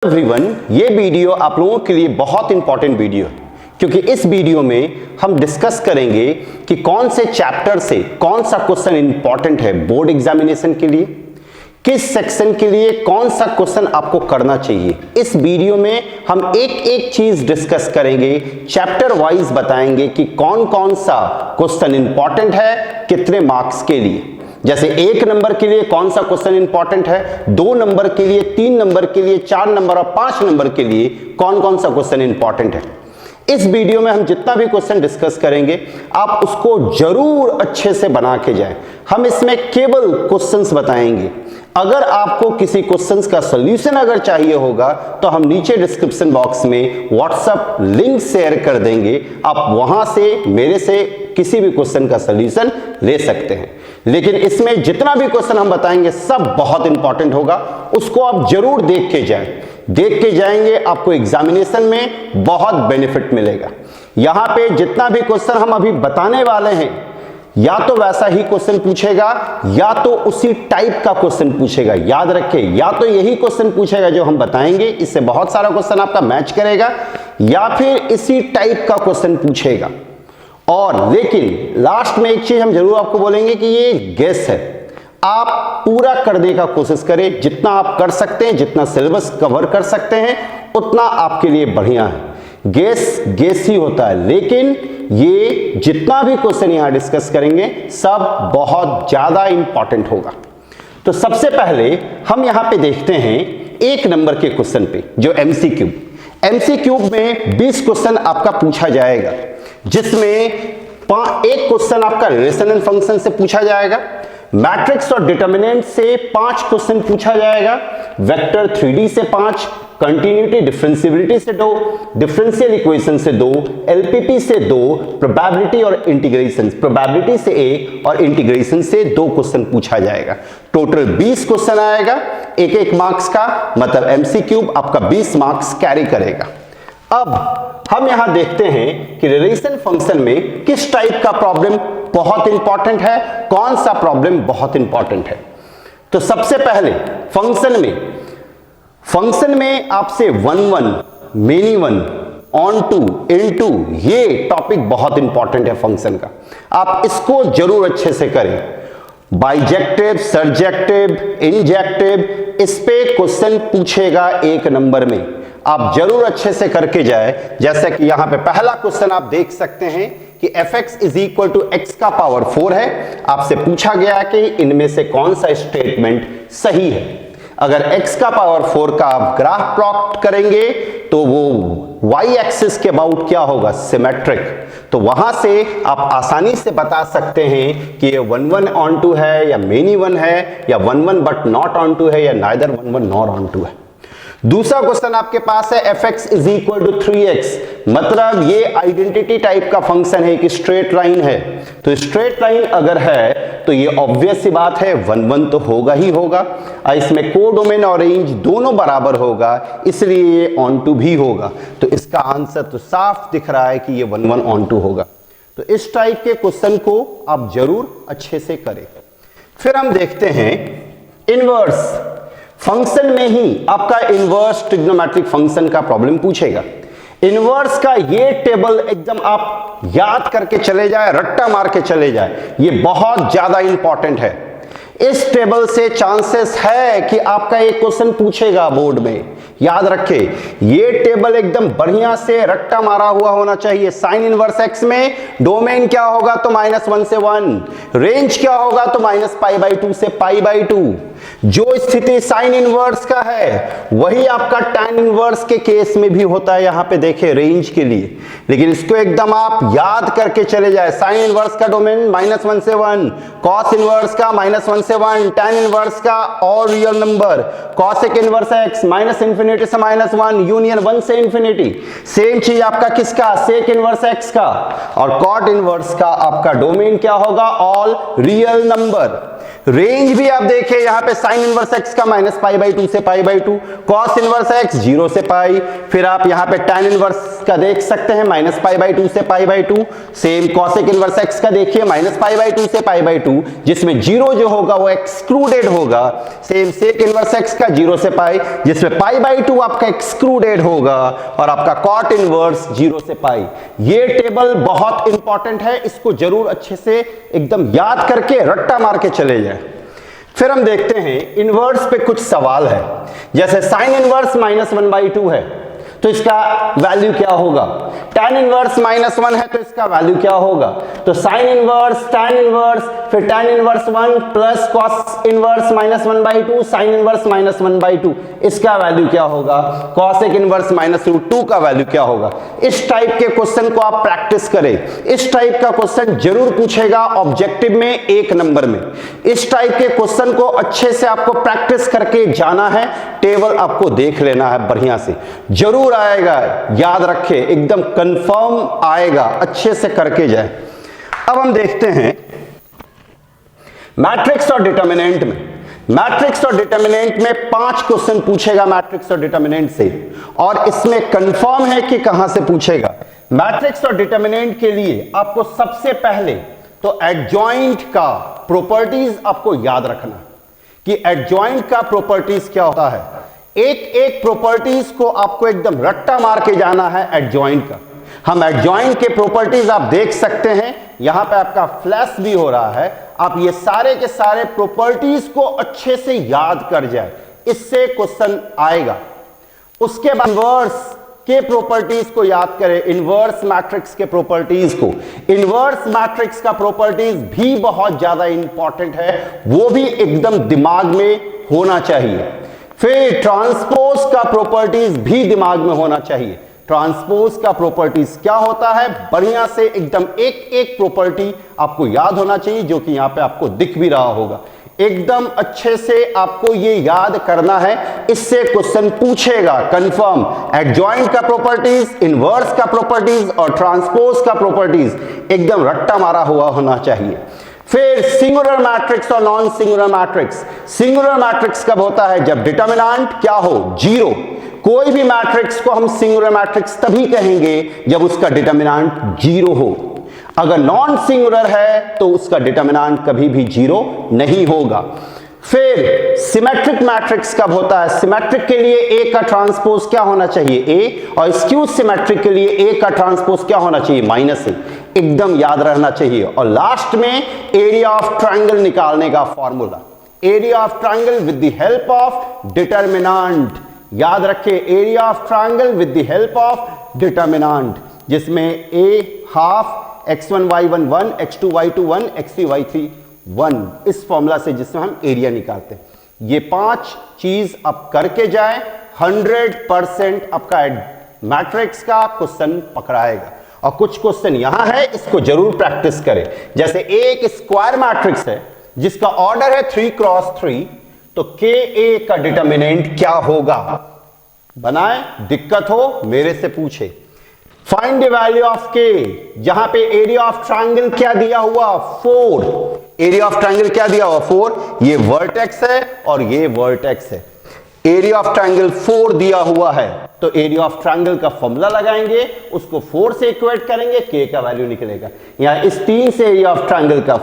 Everyone, ये video आप लोगों के लिए बहुत इंपॉर्टेंट वीडियो है क्योंकि इस वीडियो में हम डिस्कस करेंगे कि कौन से चैप्टर से कौन सा क्वेश्चन इंपॉर्टेंट है बोर्ड एग्जामिनेशन के लिए, किस सेक्शन के लिए कौन सा क्वेश्चन आपको करना चाहिए। इस वीडियो में हम एक एक चीज डिस्कस करेंगे, चैप्टर वाइज बताएंगे कि कौन कौन सा क्वेश्चन इंपॉर्टेंट है कितने मार्क्स के लिए। जैसे 1 नंबर के लिए कौन सा क्वेश्चन इंपॉर्टेंट है, 2 नंबर के लिए, 3 नंबर के लिए, 4 नंबर और 5 नंबर के लिए कौन कौन सा क्वेश्चन इंपॉर्टेंट है। इस वीडियो में हम जितना भी क्वेश्चन डिस्कस करेंगे आप उसको जरूर अच्छे से बना के जाएं। हम इसमें केवल क्वेश्चंस बताएंगे। अगर आपको किसी क्वेश्चंस का सॉल्यूशन अगर चाहिए होगा तो हम नीचे डिस्क्रिप्शन बॉक्स में व्हाट्सएप लिंक शेयर कर देंगे, आप वहां से मेरे से किसी भी क्वेश्चन का सॉल्यूशन ले सकते हैं। लेकिन इसमें जितना भी क्वेश्चन हम बताएंगे सब बहुत इंपॉर्टेंट होगा, उसको आप जरूर देख के जाएं। देख के जाएंगे आपको एग्जामिनेशन में बहुत बेनिफिट मिलेगा। यहां पे जितना भी क्वेश्चन हम अभी बताने वाले हैं या तो वैसा ही क्वेश्चन पूछेगा या तो उसी टाइप का क्वेश्चन पूछेगा। याद रखें, या तो यही क्वेश्चन पूछेगा जो हम बताएंगे, इससे बहुत सारा क्वेश्चन आपका मैच करेगा, या फिर इसी टाइप का क्वेश्चन पूछेगा। और लेकिन लास्ट में एक चीज हम जरूर आपको बोलेंगे कि ये गेस है, आप पूरा करने का कोशिश करें। जितना आप कर सकते हैं, जितना सिलेबस कवर कर सकते हैं उतना आपके लिए बढ़िया है। गेस गेस ही होता है, लेकिन ये जितना भी क्वेश्चन यहां डिस्कस करेंगे सब बहुत ज्यादा इंपॉर्टेंट होगा। तो सबसे पहले हम यहां पे देखते हैं 1 नंबर के क्वेश्चन पे, जो एमसीक्यूब में 20 क्वेश्चन आपका पूछा जाएगा, जिसमें एक क्वेश्चन आपका रिलेशन एंड फंक्शन से पूछा जाएगा, मैट्रिक्स और डिटर्मिनेंट से 5 क्वेश्चन पूछा जाएगा, वेक्टर 3D से 5, कंटिन्यूटी डिफरेंशियबिलिटी से 2, डिफरेंशियल इक्वेशन से 2, एलपीपी से 2, प्रोबेबिलिटी और इंटीग्रेशन, प्रोबेबिलिटी से 1 और इंटीग्रेशन से 2 क्वेश्चन पूछा जाएगा। टोटल 20 क्वेश्चन आएगा, एक एक मार्क्स का, मतलब एमसीक्यूब आपका 20 मार्क्स कैरी करेगा। अब हम यहां देखते हैं कि रिलेशन फंक्शन में किस टाइप का प्रॉब्लम बहुत इंपॉर्टेंट है, कौन सा प्रॉब्लम बहुत इंपॉर्टेंट है। तो सबसे पहले फंक्शन में आपसे 1 मेनी 1 ऑन टू इनटू, ये टॉपिक बहुत इंपॉर्टेंट है फंक्शन का, आप इसको जरूर अच्छे से करें। बाइजेक्टिव, सरजेक्टिव, इंजेक्टिव, इस पे क्वेश्चन पूछेगा 1 नंबर में, आप जरूर अच्छे से करके जाए। जैसे कि यहां पे पहला क्वेश्चन आप देख सकते हैं कि fx is equal to x का पावर 4 है। आपसे पूछा गया कि इनमें से कौन सा स्टेटमेंट सही है। अगर x का पावर 4 का आप ग्राफ प्लॉट करेंगे तो वो y एक्सिस के अबाउट क्या होगा, सिमेट्रिक। तो वहां से आप आसानी से बता सकते हैं कि ये 1 ऑन टू है या मेनी 1 है, या 1 बट नॉट ऑन टू है, या नाइदर 1 नॉट ऑन टू है। दूसरा क्वेश्चन आपके पास है fx is equal to 3x, मतलब ये आइडेंटिटी टाइप का फंक्शन है कि स्ट्रेट लाइन है। तो स्ट्रेट लाइन अगर है तो ये ऑब्वियस सी बात है 1 तो होगा ही होगा। इसमें कोडोमेन और रेंज दोनों बराबर होगा, इसलिए ये ऑन टू भी होगा। तो इसका आंसर तो साफ दिख रहा है कि ये 1 ऑन टू होगा। तो इस टाइप के क्वेश्चन को आप जरूर अच्छे से करें। फिर हम देखते हैं इनवर्स फंक्शन में ही आपका इनवर्स ट्रिग्नोमेट्रिक फंक्शन का प्रॉब्लम पूछेगा। इनवर्स का ये टेबल एकदम आप याद करके चले जाए, रट्टा मार के चले जाए, ये बहुत ज्यादा इंपॉर्टेंट है। इस टेबल से चांसेस है कि आपका एक क्वेश्चन पूछेगा बोर्ड में। याद रखें, ये टेबल एकदम बढ़िया से रट्टा मारा हुआ होना चाहिए। साइन इनवर्स एक्स में डोमेन क्या होगा तो -1 से 1, रेंज क्या होगा तो -π/2 से π/2। जो स्थिति साइन इनवर्स का है वही आपका टैन इनवर्स के केस में भी होता है। यहां पे देखें रेंज के लिए, लेकिन इसको एकदम आप याद करके चले जाए। साइन इनवर्स का डोमेन -1 से 1, कॉस इनवर्स का -1 से 1, टैन इनवर्स का और real number, cosec inverse x -infinity से -1, यूनियन 1 से इंफिनिटी। सेम चीज आपका किसका, सेक इनवर्स एक्स का, और कॉट इनवर्स का आपका डोमेन क्या होगा, ऑल रियल नंबर। रेंज भी आप देखें यहां पे साइन इनवर्स एक्स का -π/2 से π/2, कॉस इनवर्स एक्स 0 से पाई, फिर आप यहां पे tan इनवर्स का देख सकते हैं -π/2 से π/2, सेम कॉसेक इनवर्स एक्स का देखिए -π/2 से π/2, जिसमें 0 जो होगा वो एक्सक्लूडेड होगा, सेम सेक इनवर्स एक्स का 0 से पाई, जिसमें π/2 आपका एक्सक्लूडेड होगा, और आपका कॉट इनवर्स 0 से पाई। ये टेबल बहुत इंपॉर्टेंट है, इसको जरूर अच्छे से एकदम याद करके रट्टा मार के चले जाए। फिर हम देखते हैं इनवर्स पे कुछ सवाल है, जैसे साइन इनवर्स -1/2 है तो इसका वैल्यू क्या होगा, tan इनवर्स -1 है तो इसका वैल्यू क्या होगा, तो साइन इनवर्स tan इनवर्स फिर tan inverse 1 plus cos inverse -1/2 sine inverse -1/2, इसका वैल्यू क्या होगा, कॉसेक इनवर्स -√2 का वैल्यू क्या होगा। इस टाइप के क्वेश्चन को आप प्रैक्टिस करें, इस टाइप का क्वेश्चन जरूर पूछेगा ऑब्जेक्टिव में 1 नंबर में। इस टाइप के क्वेश्चन को अच्छे से आपको प्रैक्टिस करके जाना है, टेबल आपको देख लेना है बढ़िया से, जरूर आएगा, याद रखे एकदम कंफर्म आएगा, अच्छे से करके जाए। अब हम देखते हैं मैट्रिक्स और डिटर्मिनेंट में। मैट्रिक्स और डिटर्मिनेंट में 5 क्वेश्चन पूछेगा मैट्रिक्स और डिटर्मिनेंट से, और इसमें कंफर्म है कि कहां से पूछेगा। मैट्रिक्स और डिटर्मिनेंट के लिए आपको सबसे पहले तो एडजॉइंट का प्रॉपर्टीज आपको याद रखना कि एडजॉइंट का प्रॉपर्टीज क्या होता है। एक एक प्रॉपर्टीज को आपको एकदम रट्टा मार के जाना है एडजॉइंट का। हम एडजॉइंट के प्रॉपर्टीज आप देख सकते हैं, यहां पे आपका फ्लैश भी हो रहा है, आप ये सारे के सारे प्रॉपर्टीज को अच्छे से याद कर जाए, इससे क्वेश्चन आएगा। उसके बाद इनवर्स के प्रॉपर्टीज को याद करें, इनवर्स मैट्रिक्स के प्रॉपर्टीज को। इनवर्स मैट्रिक्स का प्रॉपर्टीज भी बहुत ज्यादा इंपॉर्टेंट है, वो भी एकदम दिमाग में होना चाहिए। फिर ट्रांसपोज का प्रॉपर्टीज भी दिमाग में होना चाहिए। ट्रांसपोज का प्रॉपर्टीज क्या होता है, बढ़िया से एकदम एक एक प्रॉपर्टी आपको याद होना चाहिए, जो कि यहां पे आपको दिख भी रहा होगा। एकदम अच्छे से आपको ये याद करना है, इससे क्वेश्चन पूछेगा कंफर्म। एडजॉइंट का प्रॉपर्टीज, इनवर्स का प्रॉपर्टीज और ट्रांसपोज का प्रॉपर्टीज एकदम रट्टा मारा हुआ होना चाहिए। फिर सिंगुलर मैट्रिक्स और non singular matrix. Singular matrix कब होता है, जब डिटर्मिनेंट क्या हो, 0। कोई भी मैट्रिक्स को हम सिंगुलर मैट्रिक्स तभी कहेंगे जब उसका डिटर्मिनेंट 0 हो। अगर नॉन सिंगुलर है तो उसका डिटर्मिनेंट कभी भी 0 नहीं होगा। फिर सिमेट्रिक मैट्रिक्स कब होता है, सिमेट्रिक के लिए ए का ट्रांसपोज क्या होना चाहिए, ए, और स्क्यू सिमेट्रिक के लिए ए का ट्रांसपोज क्या होना चाहिए, -ए। एकदम याद रहना चाहिए। और लास्ट में एरिया ऑफ ट्रायंगल निकालने का formula, area of triangle with the help of determinant. याद रखें, area of triangle with the help of determinant, जिसमें ए half x1 y1 1 x2 y2 1 x3 y3 1, इस फॉर्मूला से जिसमें हम एरिया निकालते हैं। ये 5 चीज आप करके जाए, 100% आपका मैट्रिक्स का क्वेश्चन पकड़ाएगा। और कुछ क्वेश्चन यहां है, इसको जरूर प्रैक्टिस करें। जैसे एक स्क्वायर मैट्रिक्स है जिसका ऑर्डर है 3 क्रॉस 3, तो के ए का डिटर्मिनेंट क्या होगा, बनाए, दिक्कत हो मेरे से पूछे। फाइंड द वैल्यू ऑफ के, जहां पे एरिया ऑफ ट्रायंगल क्या दिया हुआ, 4। एरिया ऑफ ट्रायंगल क्या दिया हुआ, 4। ये वर्टेक्स है और ये वर्टेक्स है। एरिया ऑफ ट्रायंगल 4 दिया हुआ है, तो एरिया ऑफ ट्रायंगल का फॉर्मूला लगाएंगे, उसको 4 से इक्वेट करेंगे, के का वैल्यू निकलेगा। यहां इस 3 से एरिया ऑफ ट्रायंगल का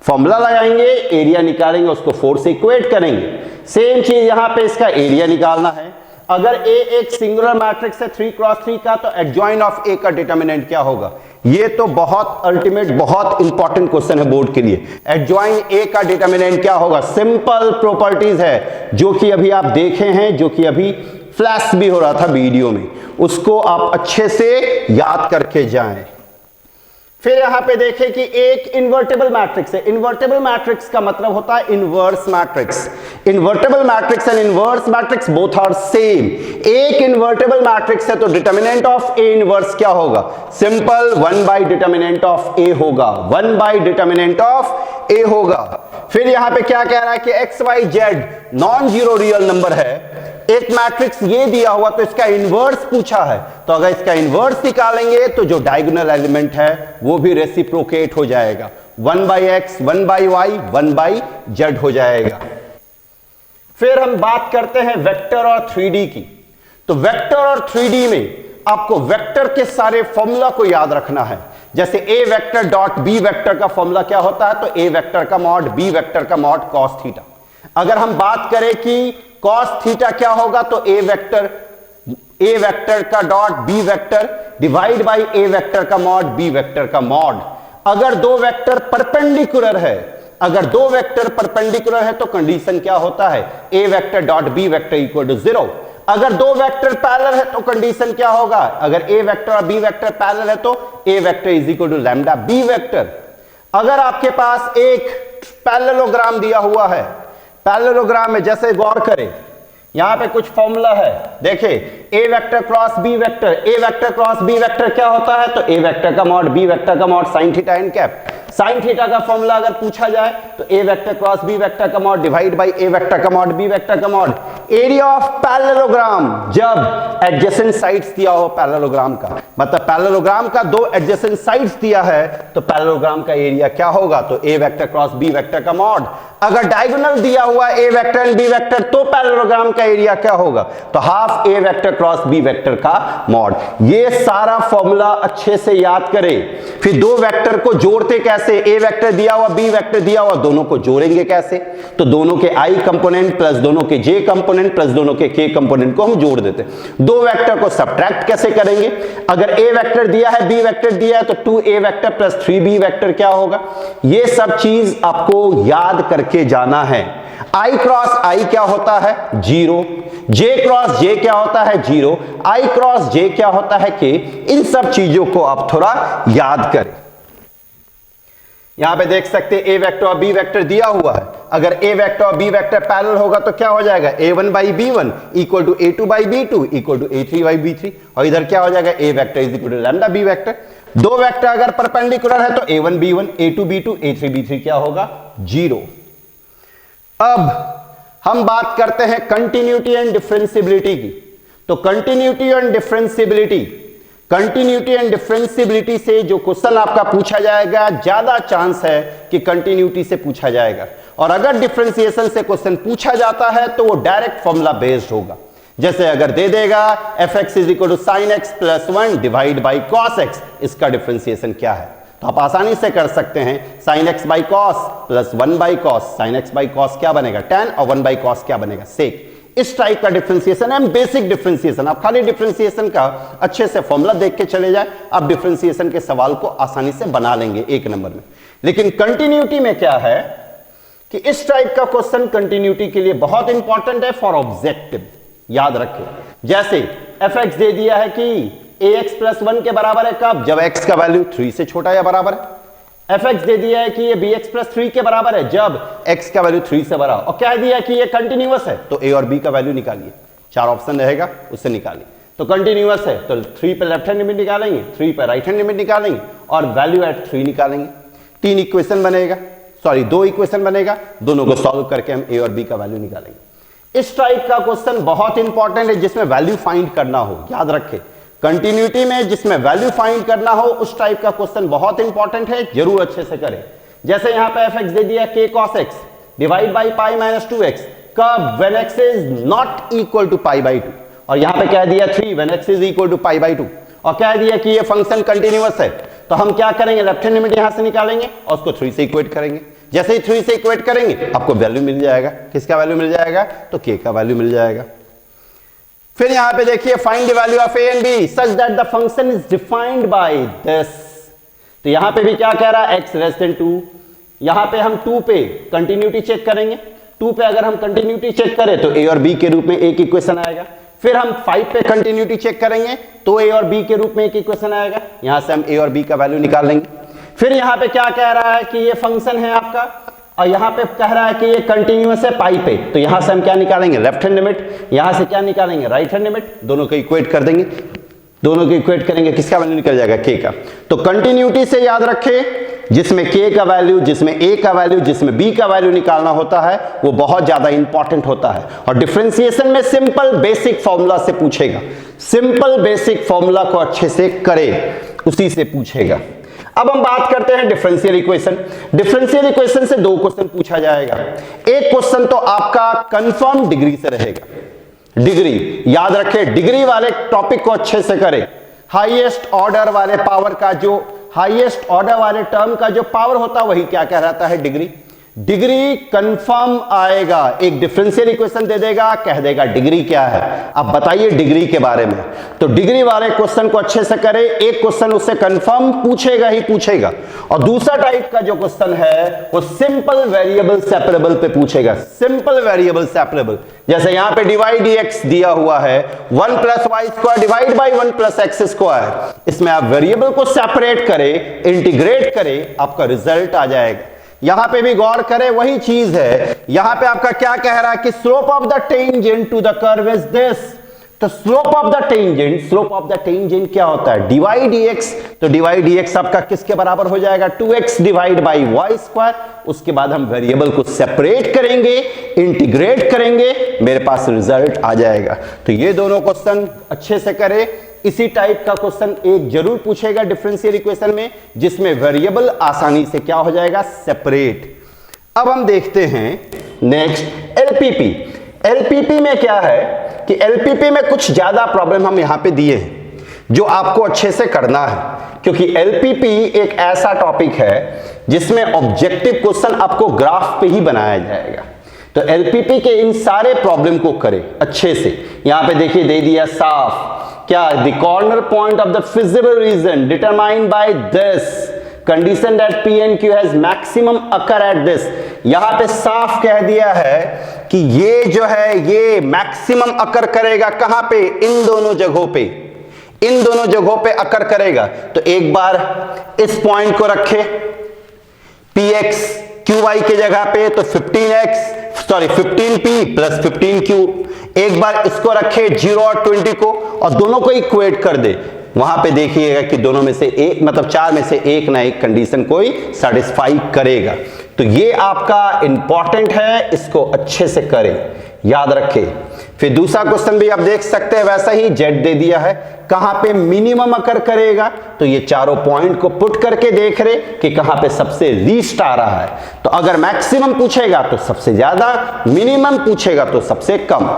फॉर्मूला लगाएंगे, एरिया निकालेंगे, उसको 4 से इक्वेट करेंगे। सेम चीज यहां पे इसका एरिया निकालना है। अगर ए एक सिंगुलर मैट्रिक्स है 3 क्रॉस 3 का, तो एडजॉइंट ऑफ ए का डिटर्मिनेंट क्या होगा। ये तो बहुत अल्टीमेट, बहुत इंपॉर्टेंट क्वेश्चन है बोर्ड के लिए। एडजॉइंट ए का डिटर्मिनेंट क्या होगा, सिंपल प्रॉपर्टीज है जो कि अभी आप देखे हैं, जो कि अभी फ्लैश भी हो रहा था वीडियो में, उसको आप अच्छे से याद करके जाएं। फिर यहां पे देखें कि एक इन्वर्टेबल मैट्रिक्स है। इन्वर्टेबल मैट्रिक्स का मतलब होता है inverse matrix. Invertible matrix and inverse matrix both are same. एक इन्वर्टेबल मैट्रिक्स है तो डिटर्मिनेंट ऑफ ए इनवर्स क्या होगा, सिंपल 1 डिटर्मिनेंट ऑफ ए होगा, 1 डिटर्मिनेंट ऑफ ए होगा। फिर यहां पे क्या कह रहा है कि x y z non zero real number है, एक मैट्रिक्स ये दिया हुआ तो इसका इनवर्स पूछा है, तो अगर इसका इनवर्स निकालेंगे तो जो डायगोनल एलिमेंट है वो भी रेसिप्रोकेट हो जाएगा, 1/x 1/y 1/z हो जाएगा। फिर हम बात करते हैं वेक्टर और 3D की। तो वेक्टर और 3D में आपको वेक्टर के सारे फॉर्मूला को याद रखना है। जैसे a vector dot b vector का फॉर्मूला क्या होता है, तो a वेक्टर का मॉड b वेक्टर का मॉड cos थीटा। अगर हम बात करें कि cos थीटा क्या होगा, तो a वेक्टर का dot b vector divide by a vector का मॉड b वेक्टर का मॉड। अगर दो वेक्टर परपेंडिकुलर है, अगर दो वेक्टर परपेंडिकुलर है तो कंडीशन क्या होता है, a vector dot b vector equal to 0। अगर दो वेक्टर पैरेलल है तो कंडीशन क्या होगा, अगर a वेक्टर और b वेक्टर पैरेलल है तो a vector is equal to lambda b vector. अगर आपके पास एक पैरेललोग्राम दिया हुआ है, पैरेललोग्राम में जैसे गौर करें, यहां पे कुछ फॉर्मूला है, देखिए a vector cross b vector, a vector cross b vector क्या होता है, तो a वेक्टर का मॉड b वेक्टर का mod sin theta N cap. sin theta का फॉर्मूला अगर पूछा जाए तो a vector cross b vector का mod divide by a vector का मॉड b वेक्टर का मॉड। एरिया ऑफ पैरेललोग्राम, जब एडजेसेंट साइड्स दिया हो पैरेललोग्राम का, मतलब पैरेललोग्राम का दो एडजेसेंट साइड्स दिया है तो पैरेललोग्राम का एरिया क्या होगा, तो a vector cross b vector का मॉड। अगर डायगोनल दिया हुआ a vector and b vector तो पैरेललोग्राम का एरिया क्या होगा, तो half a vector cross b vector का मॉड। ये सारा फॉर्मूला अच्छे से याद करें। फिर दो वेक्टर को जोड़ते कैसे, a वेक्टर दिया हुआ b वेक्टर दिया हुआ, दोनों को जोड़ेंगे कैसे, तो दोनों के i कंपोनेंट प्लस दोनों के j कंपोनेंट प्लस दोनों के k कंपोनेंट को हम जोड़ देते हैं। दो वेक्टर को सब्ट्रैक्ट कैसे करेंगे, अगर a वेक्टर दिया है b वेक्टर दिया है तो 2a vector plus 3b vector क्या होगा। ये सब चीज आपको याद करके जाना है। i क्रॉस i क्या होता है, 0, j क्रॉस j क्या होता है, 0, i क्रॉस j क्या होता है, k। इन सब चीजों को आप थोड़ा याद करें। यहां पे देख सकते हैं a वेक्टर और b वेक्टर दिया हुआ है, अगर a वेक्टर और b वेक्टर पैरेलल होगा तो क्या हो जाएगा, a1 by b1 equal to a2 by b2 equal to a3 by b3, और इधर क्या हो जाएगा, a vector is equal to lambda b vector. दो वेक्टर अगर परपेंडिकुलर है तो a1 b1 a2 b2 a3 b3 क्या होगा, 0। अब हम बात करते हैं कंटिन्यूटी एंड डिफरेंशियबिलिटी की। तो कंटिन्यूटी एंड डिफरेंशियबिलिटी से जो क्वेश्चन आपका पूछा जाएगा, ज्यादा चांस है कि कंटिन्यूटी से पूछा जाएगा, और अगर डिफरेंशिएशन से क्वेश्चन पूछा जाता है तो वो डायरेक्ट फॉर्मूला बेस्ड होगा। जैसे अगर दे देगा fx is equal to sine x plus 1 divide by cos x, इसका डिफरेंशिएशन क्या है, तो आप आसानी से कर सकते हैं, sine x by cos plus 1 by cos, sine x by cos क्या बनेगा, tan, और 1 बाई कॉस क्या बनेगा, सेक। इस टाइप का डिफरेंशिएशन है, बेसिक डिफरेंशिएशन। आप खाली डिफरेंशिएशन का अच्छे से फॉर्मूला देख के चले जाए, आप डिफरेंशिएशन के सवाल को आसानी से बना लेंगे एक नंबर में। लेकिन कंटिन्यूटी में क्या है कि इस टाइप का क्वेश्चन कंटिन्यूटी के लिए बहुत इंपॉर्टेंट है फॉर ऑब्जेक्टिव, याद रखें। जैसे fx दे दिया है कि ax प्लस 1 के बराबर है कब, जब x का वैल्यू 3 से छोटा या बराबर है। fx दे दिया है कि ये bx प्लस 3 के बराबर है जब x का वैल्यू 3 से बड़ा, और क्या दिया है कि ये कंटिन्यूअस है, तो a और b का वैल्यू निकालिए, 4 ऑप्शन रहेगा उससे निकालिए। तो कंटिन्यूअस है तो 3 पे लेफ्ट हैंड लिमिट निकालेंगे, 3 पे राइट हैंड लिमिट निकालेंगे और वैल्यू एट 3 निकालेंगे। 3 इक्वेशन बनेगा, सॉरी 2 इक्वेशन बनेगा, दोनों को सॉल्व करके हम a और b का वैल्यू निकालेंगे। इस टाइप का क्वेश्चन बहुत इंपॉर्टेंट है जिसमें वैल्यू फाइंड करना हो, याद रखें। कंटिन्यूटी में जिसमें वैल्यू फाइंड करना हो उस टाइप का क्वेश्चन बहुत इंपॉर्टेंट है, जरूर अच्छे से करें। जैसे यहां पे fx दे दिया k cos x divide by pi minus 2x, कब, when x is not equal to pi by 2, और यहां पे क्या दिया 3 when x is equal to pi by 2, और क्या दिया कि ये फंक्शन कंटिन्यूअस है, तो हम क्या करेंगे, लेफ्ट हैंड लिमिट यहां से निकालेंगे और उसको 3 से इक्वेट करेंगे। जैसे ही 3 से इक्वेट करेंगे आपको वैल्यू मिल जाएगा, किसका वैल्यू मिल जाएगा, तो k का वैल्यू मिल जाएगा। फिर यहां पे देखिए find the value of a and b such that the function is defined by this. तो यहां पे भी क्या कह रहा है, x लेस देन 2। यहां पे हम 2 पे कंटिन्यूटी चेक करेंगे, 2 पे अगर हम कंटिन्यूटी चेक करें तो a और b के रूप में एक इक्वेशन आएगा। फिर हम 5 पे कंटिन्यूटी चेक करेंगे तो a और b के रूप में एक इक्वेशन आएगा, यहां से हम a और b का वैल्यू निकाल लेंगे। फिर यहां पे क्या कह रहा है कि ये फंक्शन है आपका, और यहां पे कह रहा है कि ये कंटिन्यूअस है पाई पे, तो यहां से हम क्या निकालेंगे, लेफ्ट हैंड लिमिट, यहां से क्या निकालेंगे, राइट हैंड लिमिट, दोनों को इक्वेट कर देंगे, दोनों को इक्वेट करेंगे, किसका वैल्यू निकल जाएगा, k का। तो कंटिन्यूटी से याद रखें जिसमें k का वैल्यू, जिसमें a का वैल्यू, जिसमें b का वैल्यू निकालना होता है, वो बहुत ज्यादा इंपॉर्टेंट होता है। और डिफरेंशिएशन में सिंपल बेसिक फॉर्मूला से पूछेगा, सिंपल बेसिक फॉर्मूला को अच्छे से करे, उसी से पूछेगा। अब हम बात करते हैं डिफरेंशियल इक्वेशन। डिफरेंशियल इक्वेशन से दो क्वेश्चन पूछा जाएगा। एक क्वेश्चन तो आपका कंफर्म डिग्री से रहेगा, डिग्री याद रखें, डिग्री वाले टॉपिक को अच्छे से करें। हाईएस्ट ऑर्डर वाले पावर का जो, हाईएस्ट ऑर्डर वाले टर्म का जो पावर होता है वही क्या कहलाता है, डिग्री। डिग्री कंफर्म आएगा, एक डिफरेंशियल इक्वेशन दे देगा, कह देगा डिग्री क्या है, अब बताइए डिग्री के बारे में। तो डिग्री वाले क्वेश्चन को अच्छे से करें, एक क्वेश्चन उससे कंफर्म पूछेगा ही पूछेगा। और दूसरा टाइप का जो क्वेश्चन है वो सिंपल वेरिएबल सेपरेबल पे पूछेगा, सिंपल वेरिएबल सेपरेबल। जैसे यहां पे डिवाइड एक्स दिया हुआ है, 1 + y² डिवाइड बाई 1 + x²। इसमें आप वेरिएबल को सेपरेट करें, इंटीग्रेट करें, आपका रिजल्ट आ जाएगा। यहां पे भी गौर करें, वही चीज है। यहां पे आपका क्या कह रहा है कि slope of the tangent to the curve is this. तो slope of the tangent, slope of the tangent क्या होता है, डिवाइड dx। तो डिवाइड dx आपका किसके बराबर हो जाएगा, 2x डिवाइड बाई y²। उसके बाद हम वेरिएबल को सेपरेट करेंगे, इंटीग्रेट करेंगे, मेरे पास रिजल्ट आ जाएगा। तो ये दोनों क्वेश्चन अच्छे से करें। इसी टाइप का क्वेश्चन एक जरूर पूछेगा डिफरेंशियल इक्वेशन में, जिसमें वेरिएबल आसानी से क्या हो जाएगा, सेपरेट। अब हम देखते हैं नेक्स्ट एलपीपी। एलपीपी में क्या है कि एलपीपी में कुछ ज्यादा प्रॉब्लम हम यहां पे दिए हैं जो आपको अच्छे से करना है, क्योंकि एलपीपी एक ऐसा टॉपिक है जिसमें ऑब्जेक्टिव क्वेश्चन आपको ग्राफ पे ही बनाया जाएगा। तो एलपीपी के इन सारे प्रॉब्लम को करें अच्छे से। यहां पे देखिए दे दिया साफ, क्या, the corner point of the feasible region determined by this condition that P and Q has maximum occur at this. यहां पे साफ कह दिया है कि ये जो है ये मैक्सिमम अकर करेगा कहां पे, इन दोनों जगहों पे, इन दोनों जगहों पे अकर करेगा। तो एक बार इस पॉइंट को रखे px qy के जगह पे, तो 15p प्लस 15q। एक बार इसको रखे 0 और 20 को, और दोनों को इक्वेट कर दे। वहां पे देखिएगा कि दोनों में से एक, मतलब चार में से एक ना एक कंडीशन कोई सेटिस्फाई करेगा। तो ये आपका इंपॉर्टेंट है, इसको अच्छे से करें, याद रखें। फिर दूसरा क्वेश्चन भी आप देख सकते हैं, वैसा ही जेड दे दिया है, कहां पे मिनिमम अकर करेगा। तो ये चारों पॉइंट को पुट करके देख रहे कि कहां पे सबसे लीस्ट आ रहा है। तो अगर मैक्सिमम पूछेगा तो सबसे ज्यादा, मिनिमम पूछेगा तो सबसे कम।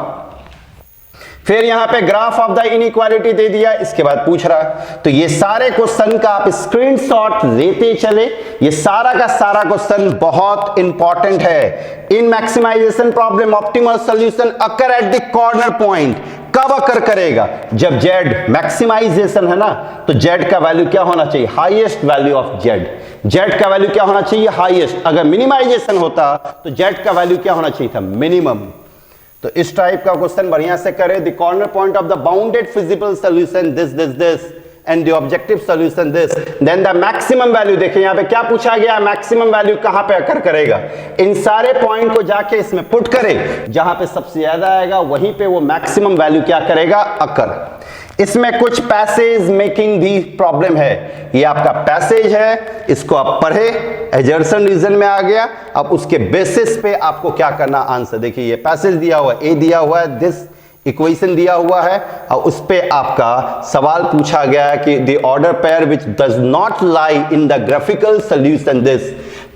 फिर यहां पे ग्राफ ऑफ द इनइक्वालिटी दे दिया, इसके बाद पूछ रहा है। तो ये सारे क्वेश्चन का आप स्क्रीनशॉट लेते चले, ये सारा का सारा क्वेश्चन बहुत इंपॉर्टेंट है। In maximization problem optimal solution occur at the corner point. कब अकर करेगा, जब जेड मैक्सिमाइजेशन है ना, तो जेड का वैल्यू क्या होना चाहिए, highest value of Z. Z का वैल्यू क्या होना चाहिए, हाईएस्ट। अगर मिनिमाइजेशन होता तो जेड का वैल्यू क्या होना चाहिए था, मिनिमम। तो इस टाइप का क्वेश्चन बढ़िया से करें। The corner point of the bounded feasible solution this and the objective solution this, then the maximum value. देखिए यहां पे क्या पूछा गया, मैक्सिमम वैल्यू कहां पे अकर करेगा। इन सारे पॉइंट को जाके इसमें पुट करें, जहां पे सबसे ज्यादा आएगा वहीं पे वो मैक्सिमम वैल्यू क्या करेगा, अकर। इसमें कुछ पैसेज मेकिंग भी प्रॉब्लम है। ये आपका पैसेज है, इसको आप पढ़े, एजर्सन रीजन में आ गया। अब उसके बेसिस पे आपको क्या करना, आंसर। देखिए ये पैसेज दिया हुआ है, ए दिया हुआ है, दिस इक्वेशन दिया हुआ है, और उस पे आपका सवाल पूछा गया है कि the order pair which does not lie in the graphical solution this.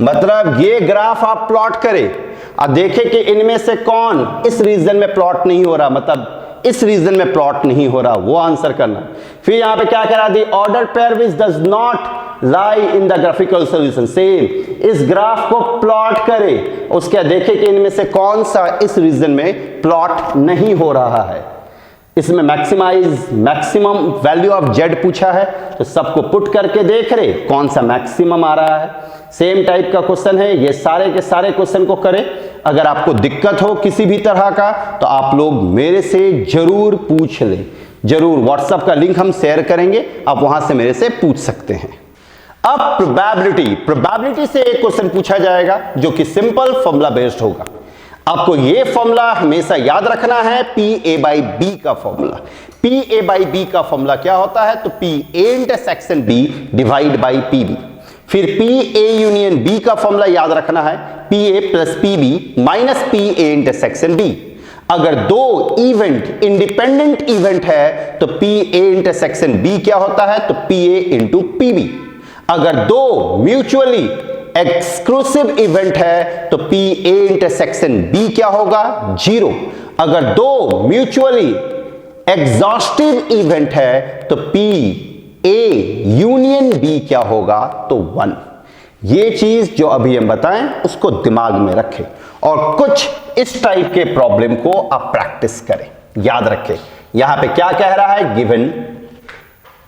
मतलब ये ग्राफ आप प्लॉट करें और देखें कि इनमें से कौन इस रीजन में प्लॉट नहीं हो रहा, मतलब इस रीजन में प्लॉट नहीं हो रहा, वो आंसर करना। फिर यहां पे क्या कह रहा, दी order pair which does not lie in the graphical solution. Same इस ग्राफ को प्लॉट करें, उसके देखें कि इनमें से कौन सा इस रीजन में प्लॉट नहीं हो रहा है। इसमें मैक्सिमम वैल्यू ऑफ जेड पूछा है, तो सबको पुट करके देख रहे कौन सा मैक्सिमम आ रहा है। सेम टाइप का क्वेश्चन है, ये सारे के सारे क्वेश्चन को करें। अगर आपको दिक्कत हो किसी भी तरह का तो आप लोग मेरे से जरूर पूछ लें, जरूर। व्हाट्सएप का लिंक हम शेयर करेंगे, आप वहां से मेरे से पूछ सकते हैं। अब प्रोबेबिलिटी से एक क्वेश्चन पूछा जाएगा जो कि सिंपल फॉर्मूला बेस्ड होगा। आपको ये फॉर्मूला हमेशा याद रखना है, PA/B का फॉर्मूला। PA/B का फॉर्मूला क्या होता है, तो PA intersection B divide by PB। फिर पी ए यूनियन बी का फॉर्मूला याद रखना है, P A plus P B minus P A intersection B. अगर दो इवेंट इंडिपेंडेंट इवेंट है तो पी ए इंटरसेक्शन बी क्या होता है, तो P A into P B. अगर दो म्यूचुअली एक्सक्लूसिव इवेंट है तो पी ए इंटरसेक्शन बी क्या होगा, 0। अगर दो म्यूचुअली एग्जॉस्टिव इवेंट है तो पी ए यूनियन बी क्या होगा, तो 1। ये चीज जो अभी हम बताएं उसको दिमाग में रखें और कुछ इस टाइप के प्रॉब्लम को आप प्रैक्टिस करें, याद रखें। यहां पे क्या कह रहा है, गिवन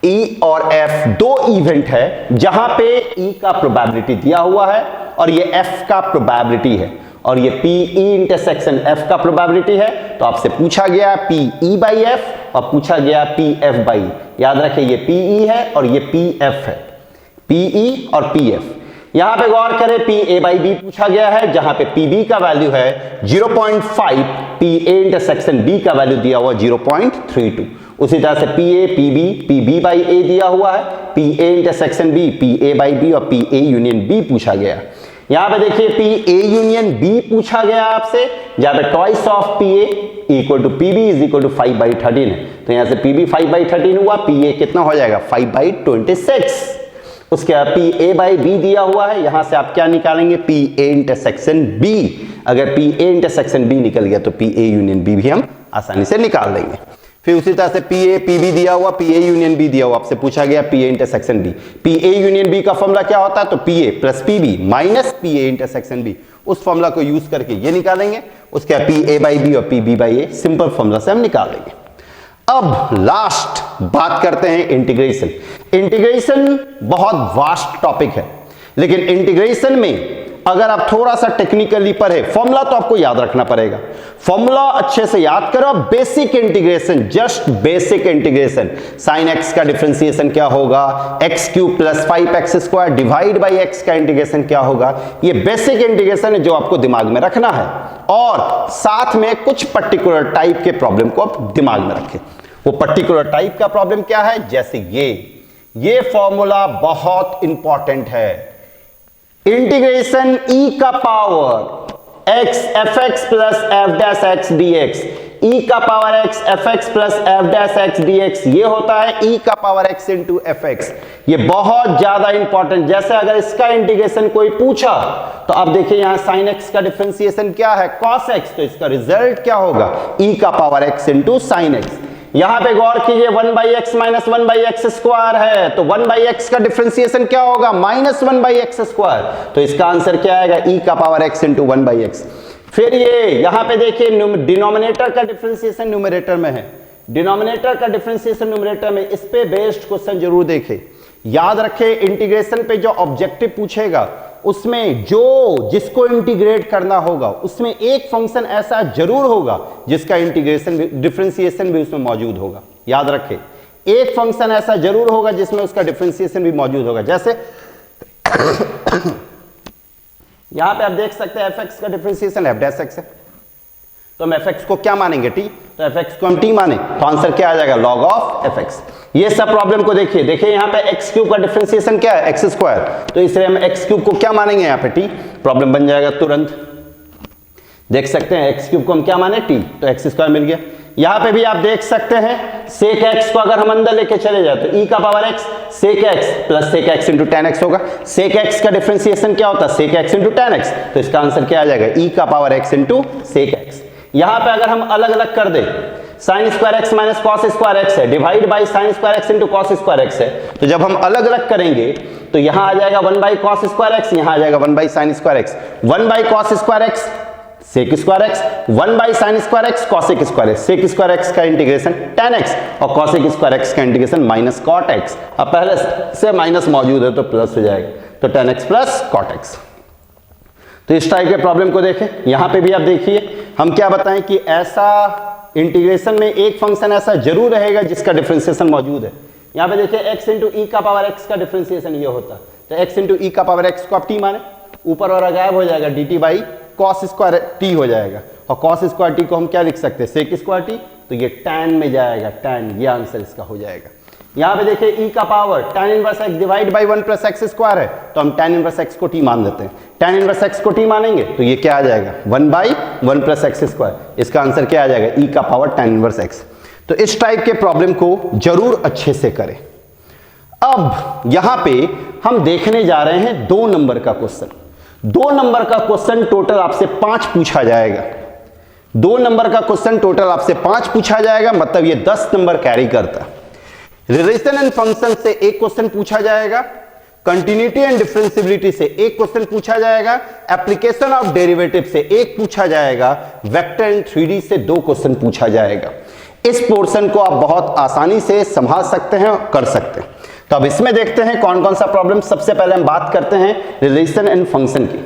ई और एफ दो इवेंट है जहां पे ई का प्रोबेबिलिटी दिया हुआ है और ये एफ का प्रोबेबिलिटी है, और ये पी ई इंटरसेक्शन एफ का प्रोबेबिलिटी है। तो आपसे पूछा गया पी ई बाई एफ और पूछा गया पी एफ बाई। याद रखें ये पी ई है और ये पी एफ है, पी ई और पी एफ। यहां पे गौर करें पी ए बाई बी पूछा गया है जहां पे पी बी का वैल्यू है 0.5, पी ए इंटरसेक्शन बी का वैल्यू दिया हुआ 0.32। उसी तरह से पी बी बाई ए दिया हुआ है, P A intersection B, P A by B और पी ए यूनियन बी पूछा गया। यहां पे देखिए पी ए यूनियन बी पूछा गया आपसे, जहां पे twice of P A equal to P B is equal to 5/13 है। तो यहां से पी बी 5/13 हुआ, पी ए कितना हो जाएगा 5/26। उसके बाद पी ए बाई बी दिया हुआ है, यहां से आप क्या निकालेंगे, पी ए इंटरसेक्शन बी। अगर पी ए इंटरसेक्शन बी निकल गया तो पी ए यूनियन बी भी हम आसानी से निकाल लेंगे। फिर उसी तरह से पी ए पी बी दिया हुआ, पी ए यूनियन बी दिया हुआ, आपसे पूछा गया P A intersection B. P A union B का फॉर्मूला क्या होता है, तो P A plus P B minus P A intersection B. उस फॉर्मूला को यूज करके ये निकालेंगे। उसके बाद पी ए बाई बी और P B by A simple formula से हम निकालेंगे। अब लास्ट बात करते हैं इंटीग्रेशन। इंटीग्रेशन बहुत वास्ट टॉपिक है, लेकिन इंटीग्रेशन में अगर आप थोड़ा सा टेक्निकली पढ़े, फॉर्मूला तो आपको याद रखना पड़ेगा। फॉर्मूला अच्छे से याद करो। Basic integration, just basic integration, sine x का डिफरेंशिएशन क्या होगा, x cube plus 5x² divide by x का इंटीग्रेशन क्या होगा, ये बेसिक इंटीग्रेशन है जो आपको दिमाग में रखना है। और साथ में कुछ पर्टिकुलर टाइप के प्रॉब्लम को आप दिमाग में रखें। वो पर्टिकुलर टाइप का प्रॉब्लम क्या है, जैसे ये फॉर्मूला बहुत इंपॉर्टेंट है। इंटीग्रेशन ई का power x f x plus f dash x d x, e का power x f x plus f dash x d x, ये होता है ई का power x into f x. ये बहुत ज्यादा इंपॉर्टेंट। जैसे अगर इसका इंटीग्रेशन कोई पूछा तो अब देखिए यहां साइन एक्स का डिफरेंशिएशन क्या है, कॉस एक्स, तो इसका रिजल्ट क्या होगा, ई का power x into sine x. यहां पे गौर कीजिए 1/x माइनस 1/x² है, तो 1/x का डिफरेंशिएशन क्या होगा, माइनस 1/x²। तो इसका आंसर क्या आएगा, e का पावर x इंटू 1/x। फिर ये यहां पे देखिए डिनोमिनेटर का डिफरेंशिएशन न्यूमरेटर में है, डिनोमिनेटर का डिफरेंशिएशन न्यूमरेटर में। इस पे बेस्ड क्वेश्चन जरूर देखें, याद रखें। इंटीग्रेशन पे जो ऑब्जेक्टिव पूछेगा उसमें जो जिसको इंटीग्रेट करना होगा उसमें एक फंक्शन ऐसा जरूर होगा जिसका इंटीग्रेशन डिफरेंशिएशन भी उसमें मौजूद होगा। याद रखें, एक फंक्शन ऐसा जरूर होगा जिसमें उसका डिफरेंशिएशन भी मौजूद होगा। जैसे यहां पे आप देख सकते हैं fx का डिफरेंशिएशन f डैश x है, तो हम fx को क्या मानेंगे, t, तो fx को हम t माने, तो आंसर क्या आ जाएगा, log ऑफ fx। ये सब प्रॉब्लम को देखिए, यहाँ पे एक्स क्यूब का डिफरेंशिएशन क्या है, एक्स स्क्वायर, तो इसलिए हम एक्स क्यूब को क्या मानेंगे, यहाँ पे टी। प्रॉब्लम बन जाएगा तुरंत, देख सकते हैं एक्स क्यूब को हम क्या माने, टी, तो एक्स स्क्वायर मिल गया। यहाँ पे भी आप देख सकते हैं सेक एक्स को अगर हम अंदर लेके चले जाए तो ई का power x sec x plus sec x into tan x होगा। सेक एक्स का डिफरेंशिएशन क्या होता है, sec x into tan x, तो इसका आंसर क्या आ जाएगा, ई का power x into sec x. यहाँ पे अगर हम अलग अलग कर दे, sine square x minus cos square x है, divide by sine square x into cos square x है, तो जब हम अलग अलग करेंगे तो यहां आ जाएगा 1 बाई कॉस स्क्वायर एक्स, यहां आ जाएगा 1 by sine square x, 1 by cos square x sec square x, 1 by sine square x cosec square x, sec square x का इंटीग्रेशन tan x और कॉसेक स्क्वायर एक्स का integration minus cot x. अब पहले से minus मौजूद है तो plus हो जाएगा, तो tan x plus cot x. तो इस टाइप के प्रॉब्लम को देखें। यहां पे भी आप देखिए हम क्या बताएं कि ऐसा इंटीग्रेशन में एक फंक्शन ऐसा जरूर रहेगा जिसका डिफरेंशिएशन मौजूद है। यहां पे देखिए x इंटू ई का पावर x का डिफरेंशिएशन ये होता है, तो x इंटू ई का पावर x को आप t माने, ऊपर और गायब हो जाएगा dt by cos square t हो जाएगा, और कॉस स्क्वायर t को हम क्या लिख सकते हैं, सेक स्क्वायर t, तो ये tan में जाएगा, tan, ये आंसर इसका हो जाएगा। यहां पे देखिए e का power tan inverse x divide by 1 plus x square है, तो हम tan इनवर्स x को t मान देते हैं। tan इनवर्स x को t मानेंगे तो ये क्या आ जाएगा 1 बाई 1 प्लस एक्स स्क्वायर। इसका आंसर क्या आ जाएगा e का पावर tan इनवर्स x। तो इस टाइप के प्रॉब्लम को जरूर अच्छे से करें। अब यहां पे हम देखने जा रहे हैं 2 नंबर का क्वेश्चन। 2 नंबर का क्वेश्चन टोटल आपसे 5 पूछा जाएगा। 2 नंबर का क्वेश्चन टोटल आपसे 5 पूछा जाएगा, मतलब ये 10 नंबर कैरी करता है। रिलेशन एंड फंक्शन से एक क्वेश्चन पूछा जाएगा, कंटिन्यूटी एंड डिफरेंशियबिलिटी से एक क्वेश्चन पूछा जाएगा, एप्लीकेशन ऑफ डेरिवेटिव से एक पूछा जाएगा, वेक्टर एंड 3D से 2 क्वेश्चन पूछा जाएगा। इस पोर्शन को आप बहुत आसानी से संभाल सकते हैं और कर सकते हैं। तो अब इसमें देखते हैं कौन कौन सा प्रॉब्लम। सबसे पहले हम बात करते हैं रिलेशन एंड फंक्शन की।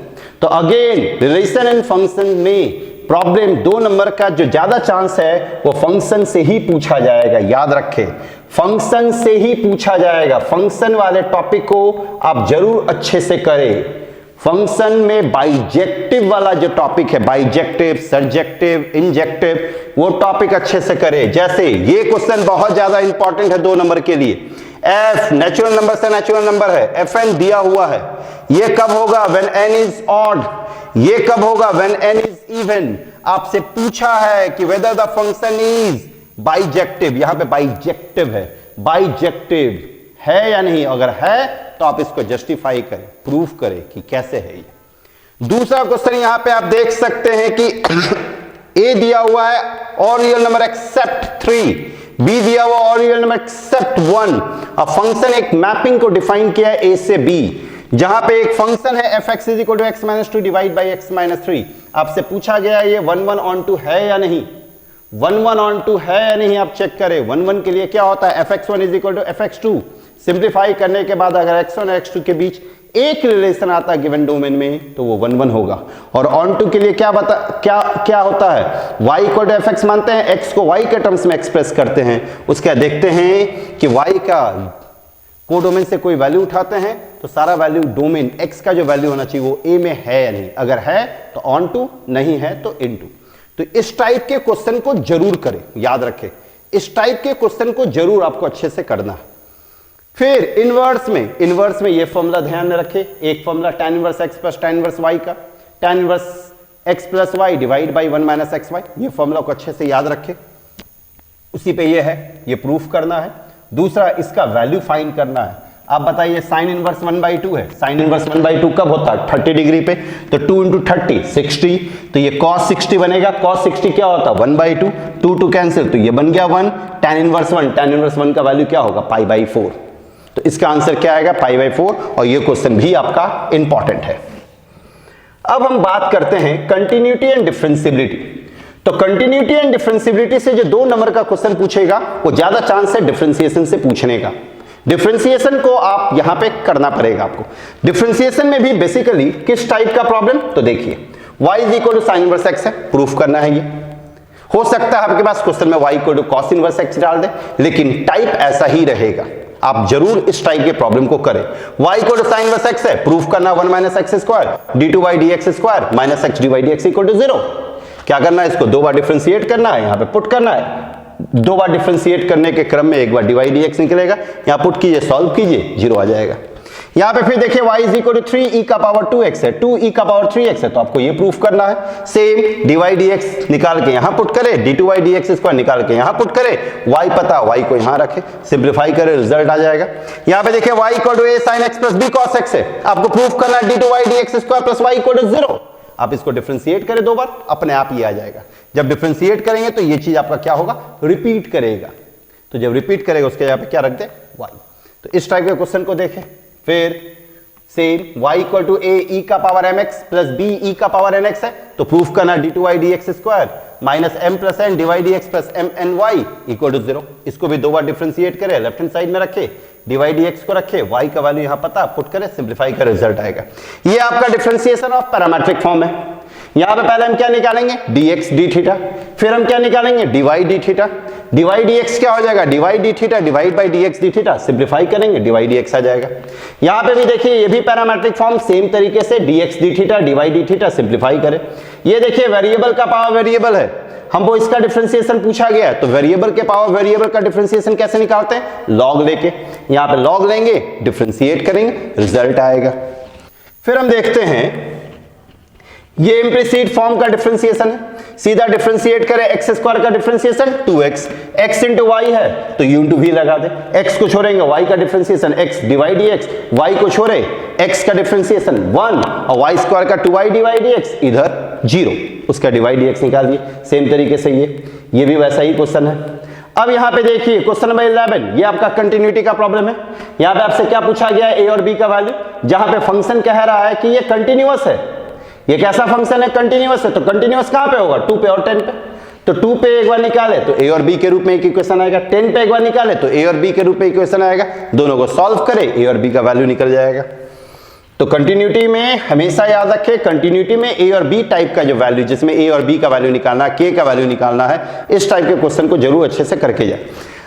तो अगेन रिलेशन एंड फंक्शन में प्रॉब्लम 2 नंबर का जो ज्यादा चांस है वो फंक्शन से ही पूछा जाएगा। याद रखें, फंक्शन से ही पूछा जाएगा। फंक्शन वाले टॉपिक को आप जरूर अच्छे से करें। फंक्शन में बाइजेक्टिव वाला जो टॉपिक है, बाइजेक्टिव, सर्जेक्टिव, इंजेक्टिव, वो टॉपिक अच्छे से करें। जैसे ये क्वेश्चन बहुत ज्यादा इंपॉर्टेंट है 2 नंबर के लिए। f नेचुरल नंबर से नेचुरल नंबर है, fn दिया हुआ है। ये कब होगा when n is odd, ये कब होगा when n is even। आपसे पूछा है कि whether the function is bijective, यहां पे बाइजेक्टिव है, बाइजेक्टिव है या नहीं। अगर है तो आप इसको जस्टिफाई करें, प्रूफ करें कि कैसे है ये। दूसरा क्वेश्चन यहां पे आप देख सकते हैं कि a दिया हुआ है और रियल नंबर एक्सेप्ट 3, b दिया हुआ और रियल नंबर एक्सेप्ट 1। अब फंक्शन एक मैपिंग को डिफाइन किया है a से b, जहां पे एक फंक्शन है fx is equal to x minus 2 divide by x minus 3। आपसे पूछा गया ये 1 1 ऑन 2 है या नहीं, 1 1 ऑन 2 है या नहीं, आप चेक करें। 1 1 के लिए क्या होता है fx1 is equal to fx2। Simplify करने के बाद अगर x1 और x2 के बीच एक रिलेशन आता है गिवन डोमेन में तो वो 1 1 होगा। और ऑन 2 के लिए क्या होता है, y इक्वल टू fx मानते हैं, x को y के टर्म्स में एक्सप्रेस करते हैं। उसके देखते हैं कि y का कोडोमेन से कोई वैल्यू उठाते हैं तो सारा वैल्यू डोमेन x का जो वैल्यू होना चाहिए वो a में है या नहीं। अगर है तो ऑन 2, नहीं है तो इन 2। तो इस टाइप के क्वेश्चन को जरूर करें। याद रखें, इस टाइप के क्वेश्चन को जरूर आपको अच्छे से करना है। फिर इनवर्स में ये फॉर्मूला ध्यान में रखें। एक formula tan inverse x plus tan inverse y का, tan inverse x plus y divide by 1 minus x y. ये फॉर्मूला को अच्छे से याद रखें, उसी पे ये है, ये प्रूफ करना है। दूसरा इसका वैल्यू फाइंड करना है। आप बताइए साइन इनवर्स 1/2 है, साइन इनवर्स 1/2 कब होता है 30 डिग्री पे, तो 2 इंटू 30 60, तो ये cos 60 बनेगा। cos 60 क्या होता है 1/2, 2 2 कैंसिल, तो ये बन गया 1। tan इनवर्स 1 का वैल्यू क्या होगा π/4। तो इसका आंसर क्या आएगा π/4, और ये क्वेश्चन भी आपका इंपॉर्टेंट है। अब हम बात करते हैं कंटिन्यूटी एंड डिफरेंशियबिलिटी। तो कंटिन्यूटी एंड डिफरेंशियबिलिटी से जो 2 नंबर का क्वेश्चन पूछेगा वो ज्यादा चांस है डिफरेंशिएशन से पूछने का। डिफरेंशिएशन को आप यहां पे करना पड़ेगा आपको। डिफरेंशिएशन में भी बेसिकली किस टाइप का प्रॉब्लम, तो देखिए y is equal to sine inverse x है, प्रूफ करना है। ये हो सकता है आपके पास क्वेश्चन में y equal to cos inverse x डाल दे, लेकिन टाइप ऐसा ही रहेगा। आप जरूर इस टाइप के प्रॉब्लम को करें। y equal to sine inverse x है, प्रूफ करना 1 minus x square d2 dx square minus x dy dx equal to 0। क्या करना है, इसको 2 बार डिफरेंशिएट करना है, यहां पे पुट करना है। 2 बार डिफरेंशिएट करने के क्रम में 1 बार dy dx निकलेगा, यहां पुट कीजिए, सॉल्व कीजिए, 0 आ जाएगा। यहां पे फिर देखिए y is equal to 3e का पावर 2x है, 2e का पावर 3x है, तो आपको ये प्रूफ करना है। सेम dy dx निकाल के यहां पुट करें, d2y dx स्क्वायर निकाल के यहां पुट करें, y पता, y को यहां रखें, सिंप्लीफाई करें, रिजल्ट आ जाएगा। यहां पे देखिए y equal to a sin x plus b cos x है, आपको प्रूफ करना है d2y dx square plus y equal to 0। आप इसको डिफरेंशिएट करें 2 बार, अपने आप ये आ जाएगा। जब डिफरेंशिएट करेंगे तो ये चीज आपका क्या होगा, रिपीट करेगा। तो जब रिपीट करेगा उसके यहाँ पे क्या रख दे, y। तो इस टाइप के क्वेश्चन को देखें। फिर same y equal to a e का power mx plus b e का पावर nx है, तो प्रूफ करना d2y dx square minus m plus n dy dx plus m n y equal to 0। इसको भी 2 बार डिफरेंशिएट करें, लेफ्ट हैंड साइड में रखे, dy dx को रखे, y का वैल्यू यहां पता, पुट करें, सिंप्लीफाई करें, रिजल्ट आएगा। ये आपका डिफरेंशिएशन ऑफ पैरामीट्रिक फॉर्म है। यहां पे पहले हम क्या निकालेंगे, dx d थीटा, फिर हम क्या निकालेंगे, dy d theta. dy dx क्या हो जाएगा, dy d theta divide by dx d theta, simplify करेंगे, dy dx आ जाएगा। यहां पे भी देखिए ये भी पैरामीट्रिक फॉर्म, सेम तरीके से dx d theta dy d theta, simplify करें। ये देखिए वेरिएबल का पावर वेरिएबल है, हमको इसका डिफरेंशिएशन पूछा गया है, तो वेरिएबल के पावर वेरिएबल का डिफरेंशिएशन कैसे निकालते हैं? लॉग लेके, यहां पे लॉग लेंगे, डिफरेंशिएट करेंगे, रिजल्ट आएगा। फिर हम देखते हैं ये इम्प्लिसिट फॉर्म का डिफरेंशिएशन है, सीधा डिफरेंशिएट करें एक्स स्क्वायर का differentiation 2x, x into y है तो u इंटू वी लगा दे, x को छोड़ेंगे y का differentiation x divide dx, y को छोड़े x का डिफरेंशिएशन 1 और y स्क्वायर का 2y डिवाइड dx, इधर 0, उसका डिवाइड dx निकाल दिए। सेम तरीके से ये भी वैसा ही क्वेश्चन है। अब यहां पे देखिए क्वेश्चन नंबर 11, ये आपका कंटिन्यूटी का प्रॉब्लम है। यहां पे आपसे क्या पूछा गया है? a और b का वैल्यू, जहां पे फंक्शन कह रहा है कि ये कंटिन्यूअस है। ये कैसा फंक्शन है? कंटिन्यूअस है। तो कंटिन्यूअस कहां पे होगा? 2 पे और 10 पे। तो 2 पे एक बार निकाले तो a और b के रूप में एक इक्वेशन आएगा, 10 पे एक बार निकाले तो a और b के रूप में इक्वेशन आएगा, दोनों को सॉल्व करें a और b का वैल्यू निकल जाएगा। तो कंटिन्यूटी में हमेशा याद रखें, कंटिन्यूटी में a और b टाइप का जो वैल्यू, जिसमें a और b का वैल्यू निकालना, k का वैल्यू निकालना है, इस टाइप के क्वेश्चन को जरूर अच्छे से करके जाए।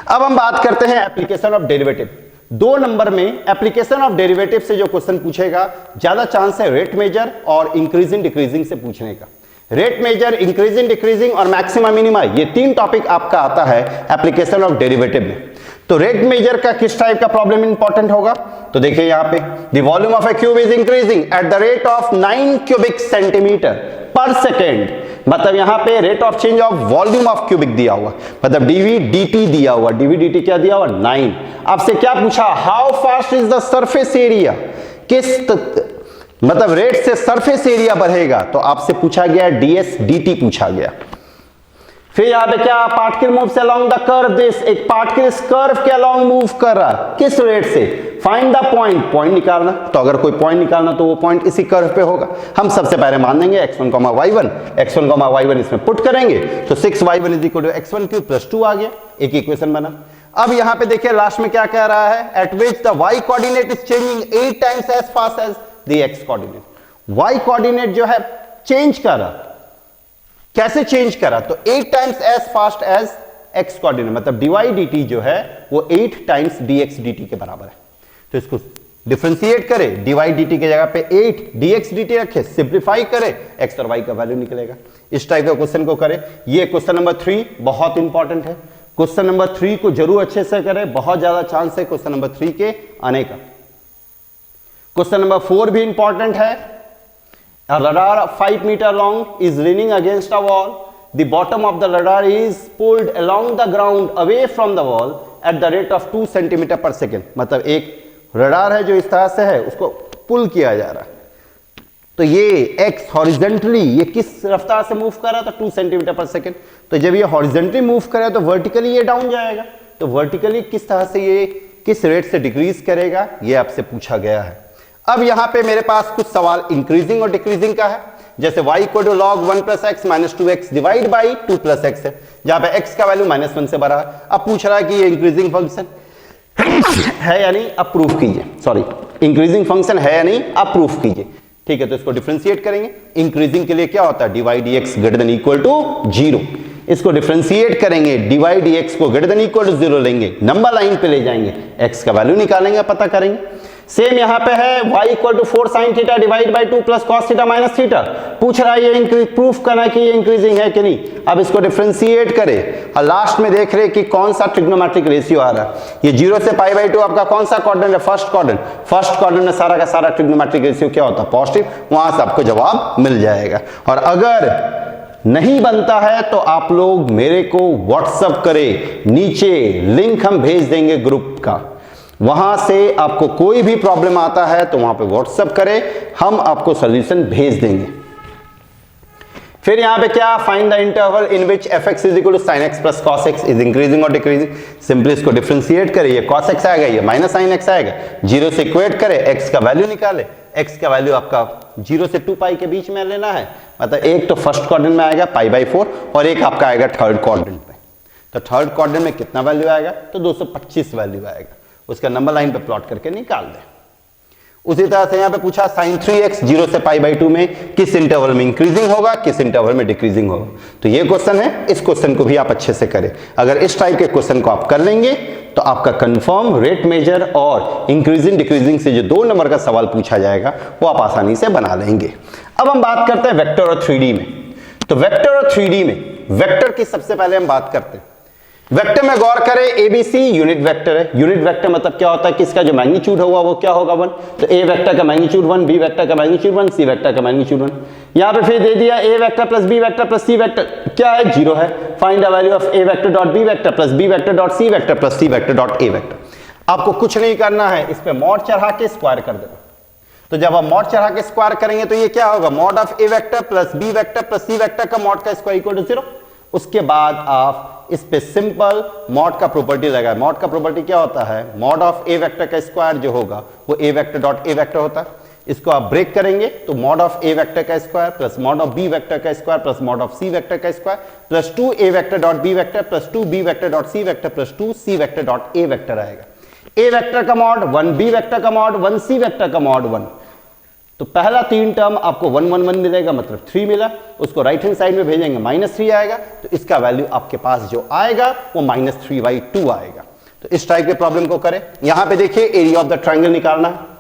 अब हम बात करते हैं एप्लीकेशन ऑफ डेरिवेटिव। 2 नंबर में एप्लीकेशन ऑफ डेरिवेटिव से जो क्वेश्चन पूछेगा, ज्यादा चांस है रेट मेजर और इंक्रीजिंग डिक्रीजिंग से पूछने का। रेट मेजर, इंक्रीजिंग डिक्रीजिंग और मैक्सिमा मिनिमा, ये 3 टॉपिक आपका आता है एप्लीकेशन ऑफ डेरिवेटिव में। तो रेट मेजर का किस टाइप का प्रॉब्लम इंपॉर्टेंट होगा? तो देखिए यहां पे the volume of A cube is increasing at the rate of 9 cubic centimetre पर सेकेंड, मतलब यहां पे rate of change of volume of cubic दिया हुआ, मतलब डीवी डीटी दिया हुआ, डीवी डीटी क्या दिया हुआ? 9। आपसे क्या पूछा? How fast is the surface area, मतलब रेट से सरफेस एरिया बढ़ेगा, तो आपसे पूछा गया डीएस डीटी पूछा गया। फिर यहां पे क्या? Particle moves along the curve this, एक पार्टिकल इस कर्व के अलोंग मूव कर रहा है, किस रेट से? फाइंड द पॉइंट, पॉइंट निकालना। तो अगर कोई पॉइंट निकालना तो वो पॉइंट इसी कर्व पे होगा। हम सबसे पहले मान देंगे x1, y1, x1, y1 इसमें पुट करेंगे तो 6y1 = x1³ + 2 आ गया, एक इक्वेशन बना। अब यहां पे देखिए लास्ट में क्या कह रहा है? At which the y coordinate is changing 8 times as fast as the x coordinate. y coordinate जो है चेंज कर रहा, कैसे चेंज करा? तो 8 times as fast as x coordinate, मतलब dy dt जो है वो 8 टाइम्स dx dt के बराबर है। तो इसको डिफरेंशिएट करें, dy dt के जगह पे 8 dx dt रखे, सिंप्लीफाई करें, x और y का वैल्यू निकलेगा। इस टाइप का क्वेश्चन को करें। ये क्वेश्चन नंबर 3 बहुत इंपॉर्टेंट है। क्वेश्चन नंबर 3 को जरूर अच्छे से करें, बहुत ज्यादा चांस है क्वेश्चन नंबर 3 के आने का। क्वेश्चन नंबर 4 भी इंपॉर्टेंट है। A radar 5 meter long is leaning against a wall. The bottom of the radar is pulled along the ground away from the wall at the rate of 2 centimeter per second. मतलब एक radar है जो इस तरह से है, उसको पुल किया जा रहा है। तो ये x हॉरिजेंटली ये किस रफ्तार से मूव कर रहा था? 2 सेंटीमीटर पर सेकेंड। तो जब ये हॉरिजेंटली मूव करे तो वर्टिकली ये डाउन जाएगा। तो वर्टिकली किस तरह से ये किस रेट से डिक्रीज करेगा, ये आपसे पूछा गया है। अब यहां पे मेरे पास कुछ सवाल इंक्रीजिंग और डिक्रीजिंग का है, जैसे y = log 1 + x - 2x divide by 2 + x है, जहां पे x का वैल्यू -1 से बढ़ा है। अब पूछ रहा है कि ये इंक्रीजिंग फंक्शन है या नहीं, अब प्रूफ कीजिए। सॉरी, इंक्रीजिंग फंक्शन है या नहीं, अब प्रूफ कीजिए। ठीक है, तो इसको डिफरेंशिएट करेंगे। इंक्रीजिंग के लिए क्या होता है? dy dx > 0। इसको डिफरेंशिएट करेंगे, dy dx को > 0 लेंगे, नंबर लाइन पे ले जाएंगे, x का वैल्यू निकालेंगे, पता करेंगे। सेम यहां पे है y = 4 sin theta divide by 2 + cos theta minus theta. पूछ रहा है ये प्रूफ करना है कि ये इंक्रीजिंग है कि नहीं। अब इसको डिफरेंशिएट करें और लास्ट में देख रहे कि कौन सा ट्रिग्नोमेट्रिक रेशियो आ रहा है। ये 0 से π/2 आपका कौन सा क्वाड्रेंट है? First quadrant. फर्स्ट क्वाड्रेंट में सारा का सारा ट्रिग्नोमेट्रिक रेशियो क्या होता है? पॉजिटिव। वहां से आपको जवाब मिल जाएगा। और अगर नहीं बनता है तो आप लोग मेरे को व्हाट्सएप करें, नीचे लिंक हम भेज देंगे ग्रुप का, वहां से आपको कोई भी प्रॉब्लम आता है तो वहां पे व्हाट्सएप करें, हम आपको सॉल्यूशन भेज देंगे। फिर यहां पे क्या? Find the interval in which fx = sin x + cos x is increasing और डिक्रीजिंग। सिंपली इसको डिफरेंशिएट करें, ये cos x आएगा, ये -sin x आएगा, 0 से इक्वेट करें, x का वैल्यू निकाले। x का वैल्यू आपका 0 से 2π के बीच में लेना है, मतलब एक तो फर्स्ट क्वाड्रेंट में आएगा π/4 और एक आपका आएगा थर्ड क्वाड्रेंट में। तो थर्ड क्वाड्रेंट में कितना वैल्यू आएगा? तो 225 वैल्यू आएगा। उसका नंबर लाइन पे प्लॉट करके निकाल दें। उसी तरह से यहां पे पूछा sin 3x 0 से π/2 में किस इंटरवल में इंक्रीजिंग होगा, किस इंटरवल में डिक्रीजिंग होगा। तो ये क्वेश्चन है, इस क्वेश्चन को भी आप अच्छे से करें। अगर इस टाइप के क्वेश्चन को आप कर लेंगे तो आपका कंफर्म रेट मेजर और इंक्रीजिंग डिक्रीजिंग से जो 2 नंबर का सवाल पूछा जाएगा वो आप आसानी से बना लेंगे। अब हम बात करते हैं वेक्टर और 3D में। तो वेक्टर और 3D में वेक्टर की सबसे पहले हम बात करते हैं। वेक्टर में गौर करें, एबीसी यूनिट वेक्टर है। यूनिट वेक्टर मतलब क्या होता है कि इसका जो मैग्नीट्यूड होगा वो क्या होगा 1। तो ए वेक्टर का मैग्नीट्यूड 1, बी वेक्टर का मैग्नीट्यूड 1, सी वेक्टर का मैग्नीट्यूड 1। यहां पे फिर दे दिया A vector plus B vector plus C vector क्या है 0 है। Find the value of A vector dot B vector plus B vector dot C vector plus C vector dot A vector. आपको कुछ नहीं करना है, इस पे मॉड चढ़ा के स्क्वायर कर देना। तो जब आप मॉड चढ़ा के स्क्वायर करेंगे तो ये क्या होगा, mod of A vector plus B vector plus C vector का मॉड का स्क्वायर इक्वल टू 0। उसके बाद आप इस पे सिंपल मॉड का प्रॉपर्टी लगाए। मॉड का प्रॉपर्टी क्या होता है, मॉड ऑफ ए वेक्टर का स्क्वायर जो होगा वो A vector dot A vector होता है। इसको आप ब्रेक करेंगे तो मॉड ऑफ ए वेक्टर का square plus mod of B vector का square plus mod of C vector का square plus 2 A vector dot B vector plus 2 B vector dot C vector plus 2 C vector dot A vector आएगा। A vector का mod 1, B vector का mod 1, C vector का mod 1। तो पहला 3 term आपको 1 1 1 मिलेगा, मतलब 3 मिला। उसको राइट हैंड साइड में भेजेंगे -3 आएगा, तो इसका वैल्यू आपके पास जो आएगा वो -3/2 आएगा। तो इस टाइप के प्रॉब्लम को करें। यहां पे देखिए एरिया ऑफ द ट्रायंगल निकालना है।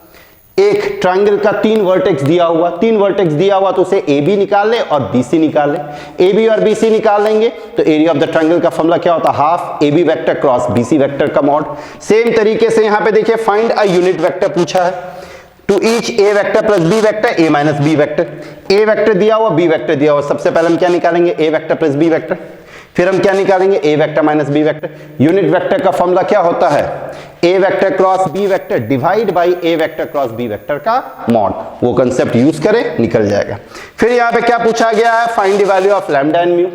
एक ट्रायंगल का 3 वर्टेक्स दिया हुआ, 3 वर्टेक्स दिया हुआ तो उसे ए बी निकाल ले और बी सी निकाल ले। ए बी और बी सी निकाल लेंगे तो एरिया ऑफ द ट्रायंगल का फॉर्मूला क्या होता है, half A B vector cross B C vector का मॉड। सेम तरीके से यहां पे देखिए फाइंड अ यूनिट वेक्टर पूछा है। To each A vector plus B vector A minus B vector. A vector दिया हुआ, बी वेक्टर दिया हुआ, सबसे पहले हम क्या निकालेंगे, A vector plus B vector. फिर हम क्या निकालेंगे, A vector minus B vector. Unit vector का फॉर्मूला क्या होता है, A vector cross B vector divide by A vector cross B vector का मॉड। वो कंसेप्ट यूज करें, निकल जाएगा। फिर यहां पे क्या पूछा गया है, find the value of lambda and mu.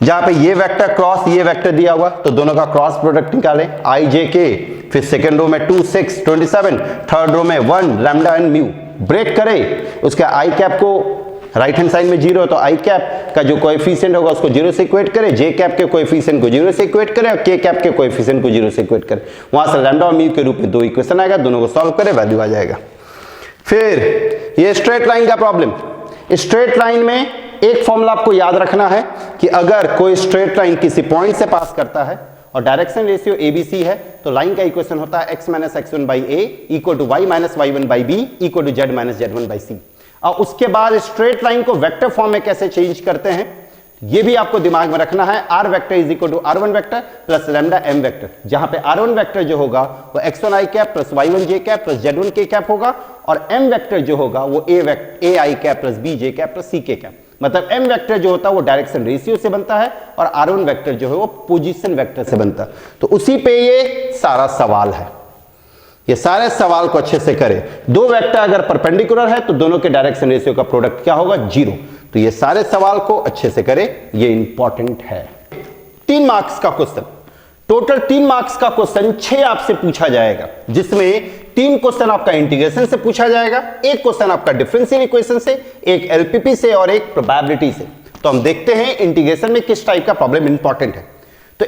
जहां पे ये वेक्टर क्रॉस ये वेक्टर दिया हुआ तो दोनों का क्रॉस प्रोडक्ट निकालें, आई जे के। फिर सेकंड रो में 2 6 27, थर्ड रो में 1 लैम्डा एंड म्यू। ब्रेक करें, उसका आई कैप को राइट हैंड साइड में 0 है तो आई कैप का जो कोएफिशिएंट होगा उसको 0 से इक्वेट करें, जे कैप के कोएफिशिएंट को 0 से इक्वेट करें और के कैप के कोएफिशिएंट को 0 से इक्वेट करें। वहां से लैम्डा और म्यू के रूप में 2 इक्वेशन आएगा, दोनों को सॉल्व करें, वैल्यू आ जाएगा। फिर ये स्ट्रेट लाइन का प्रॉब्लम। स्ट्रेट लाइन में एक फॉर्मूला आपको याद रखना है कि अगर कोई स्ट्रेट लाइन किसी पॉइंट से पास करता है और डायरेक्शन रेशियो एबीसी है तो लाइन का इक्वेशन होता है x minus x1 by A equal to y minus y1 by B equal to z minus z1 by C. और उसके बाद स्ट्रेट लाइन को वेक्टर फॉर्म में कैसे चेंज करते हैं ये भी आपको दिमाग में रखना है। r vector is equal to r1 vector plus lambda m vector, जहां पे r1 वेक्टर जो होगा वो x1 i cap plus y1 j cap plus z1 k cap होगा और m वेक्टर जो होगा वो a i cap plus b j cap plus c k cap. मतलब m वेक्टर जो होता है वो डायरेक्शन रेशियो से बनता है और r1 वेक्टर जो है वो पोजीशन वेक्टर से बनता है। तो उसी पे ये सारा सवाल है। ये सारे सवाल को अच्छे से करें। दो वेक्टर अगर परपेंडिकुलर है तो दोनों के डायरेक्शन रेशियो का प्रोडक्ट क्या होगा, 0। तो ये सारे सवाल को अच्छे से करें, ये इंपॉर्टेंट है। 3 मार्क्स का क्वेश्चन, टोटल 3 मार्क्स का क्वेश्चन 6 आपसे पूछा जाएगा, जिसमें 3 क्वेश्चन आपका इंटीग्रेशन से पूछा जाएगा, एक क्वेश्चन आपका डिफरेंशियल इक्वेशन से, एक एलपीपी से और एक प्रोबेबिलिटी से। तो हम देखते हैं इंटीग्रेशन में किस टाइप का प्रॉब्लम इंपॉर्टेंट है। तो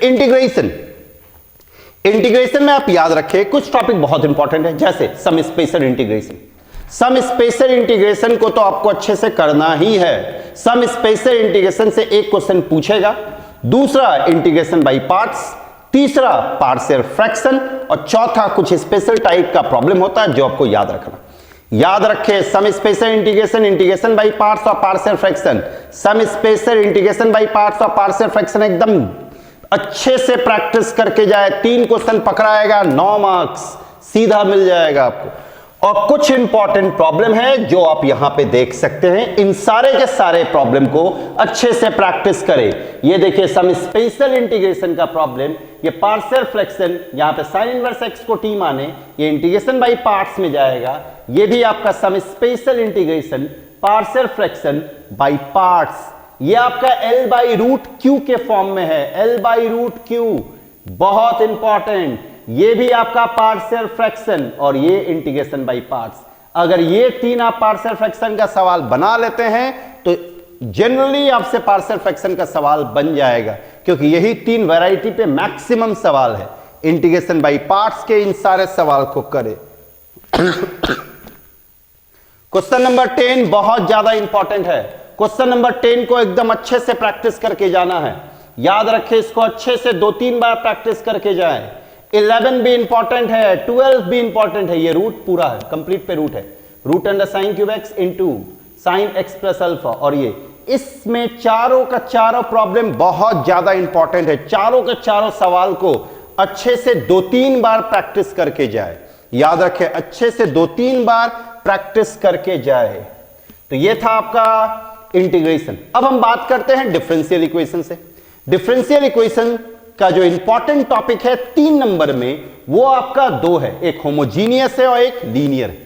इंटीग्रेशन में आप याद रखें कुछ टॉपिक बहुत इंपॉर्टेंट है, जैसे some special integration. Some special integration को तो आपको अच्छे से करना ही है। सम स्पेशल इंटीग्रेशन से एक क्वेश्चन पूछेगा, दूसरा इंटीग्रेशन बाय पार्ट्स, तीसरा पार्शियल फ्रैक्शन और चौथा कुछ स्पेशल टाइप का प्रॉब्लम होता है जो आपको याद रखना। याद रखें some special integration, integration by parts और partial fraction. Some special integration by parts और पार्शियल फ्रैक्शन एकदम अच्छे से प्रैक्टिस करके जाए। 3 क्वेश्चन पकड़ाएगा, 9 मार्क्स सीधा मिल जाएगा आपको। और कुछ इंपॉर्टेंट प्रॉब्लम है जो आप यहां पे देख सकते हैं। इन सारे के सारे प्रॉब्लम को अच्छे से प्रैक्टिस करें। ये देखिए सम स्पेशल इंटीग्रेशन का प्रॉब्लम, ये पार्शियल फ्रैक्शन, यहां पे sin इनवर्स x को t माने, ये इंटीग्रेशन बाय पार्ट्स में जाएगा। ये भी आपका some special integration partial fraction by parts, ये आपका L बाई रूट क्यू के फॉर्म में है। L बाई रूट क्यू बहुत इंपॉर्टेंट। ये भी आपका पार्शियल फ्रैक्शन और ये इंटीग्रेशन बाय पार्ट्स। अगर ये 3 आप पार्शियल फ्रैक्शन का सवाल बना लेते हैं तो जनरली आपसे पार्शियल फ्रैक्शन का सवाल बन जाएगा, क्योंकि यही 3 वैरायटी पे मैक्सिमम सवाल है। इंटीग्रेशन बाय पार्ट्स के इन सारे सवाल को करें। क्वेश्चन नंबर 10 बहुत ज्यादा इंपॉर्टेंट है। क्वेश्चन नंबर 10 को एकदम अच्छे से प्रैक्टिस करके जाना है। याद रखें इसको अच्छे से 2-3 बार प्रैक्टिस करके जाएं। 11 भी इंपॉर्टेंट है, 12 भी इंपॉर्टेंट है। ये रूट पूरा है, कंप्लीट पे रूट है। Root under sine cube x into sine x plus alpha, और ये इसमें चारों का चारों प्रॉब्लम बहुत ज्यादा इंपॉर्टेंट है। चारों के चारों सवाल को अच्छे से 2-3 बार प्रैक्टिस करके जाए। याद रखें, अच्छे से 2-3 बार प्रैक्टिस करके जाए। तो ये था आपका इंटीग्रेशन। अब हम बात करते हैं डिफरेंशियल इक्वेशन से। डिफरेंशियल इक्वेशन का जो इंपॉर्टेंट टॉपिक है 3 नंबर में, वो आपका 2 है, एक होमोजीनियस है और एक लीनियर है।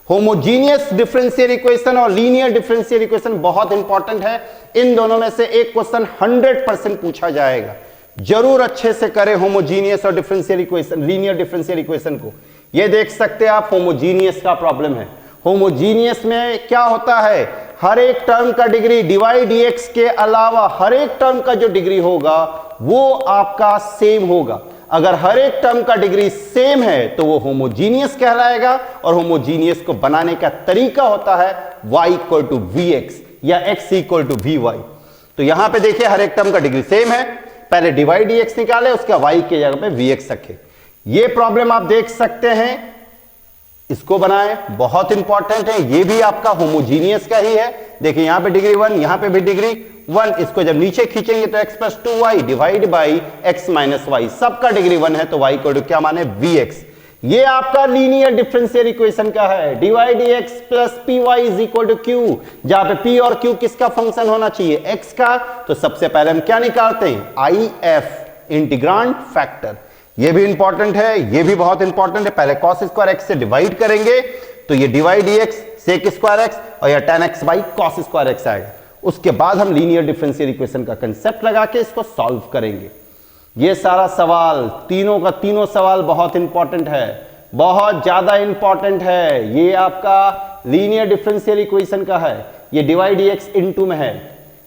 होमोजीनियस डिफरेंशियल इक्वेशन और लीनियर डिफरेंशियल इक्वेशन बहुत इंपॉर्टेंट है। इन दोनों में से एक क्वेश्चन 100% पूछा जाएगा। जरूर अच्छे से करें होमोजीनियस और differential equation, linear differential equation को। ये देख सकते हैं आप, होमोजीनियस का प्रॉब्लम है। होमोजीनियस में क्या होता है, हर एक टर्म का डिग्री dy/dx के अलावा हर एक टर्म का जो डिग्री होगा वो आपका सेम होगा। अगर हर एक टर्म का डिग्री सेम है तो वो होमोजीनियस कहलाएगा। और होमोजीनियस को बनाने का तरीका होता है y = vx या x = vy। तो यहां पे देखिए, हर एक टर्म का डिग्री सेम है, पहले dy/dx निकाले, उसका y के जगह पे vx रखे। ये प्रॉब्लम आप देख सकते हैं, इसको बनाए, बहुत इंपॉर्टेंट है। ये भी आपका होमोजीनियस का ही है। देखिए यहां पे डिग्री 1, यहां पे भी डिग्री 1। इसको जब नीचे खींचेंगे तो x + 2y divide by x - y, सबका डिग्री 1 है तो y को क्या माने vx। ये आपका लीनियर डिफरेंशियल इक्वेशन का है, dy/dx + py = q, जहां पे p और q किसका फंक्शन होना चाहिए, x का। तो सबसे पहले हम क्या निकालते हैं, if, इंटीग्रांड फैक्टर। ये भी इंपॉर्टेंट है, ये भी बहुत इंपॉर्टेंट है। पहले cos² x से डिवाइड करेंगे तो ये dy/dx sec² x और यह tan x by cos² x आएगा। उसके बाद हम लीनियर डिफरेंशियल इक्वेशन का कंसेप्ट लगा के इसको सॉल्व करेंगे। ये सारा सवाल, तीनों का तीनों सवाल बहुत इंपॉर्टेंट है, बहुत ज्यादा इंपॉर्टेंट है। ये आपका लीनियर डिफरेंशियल इक्वेशन का है, ये dy/dx इनटू में है,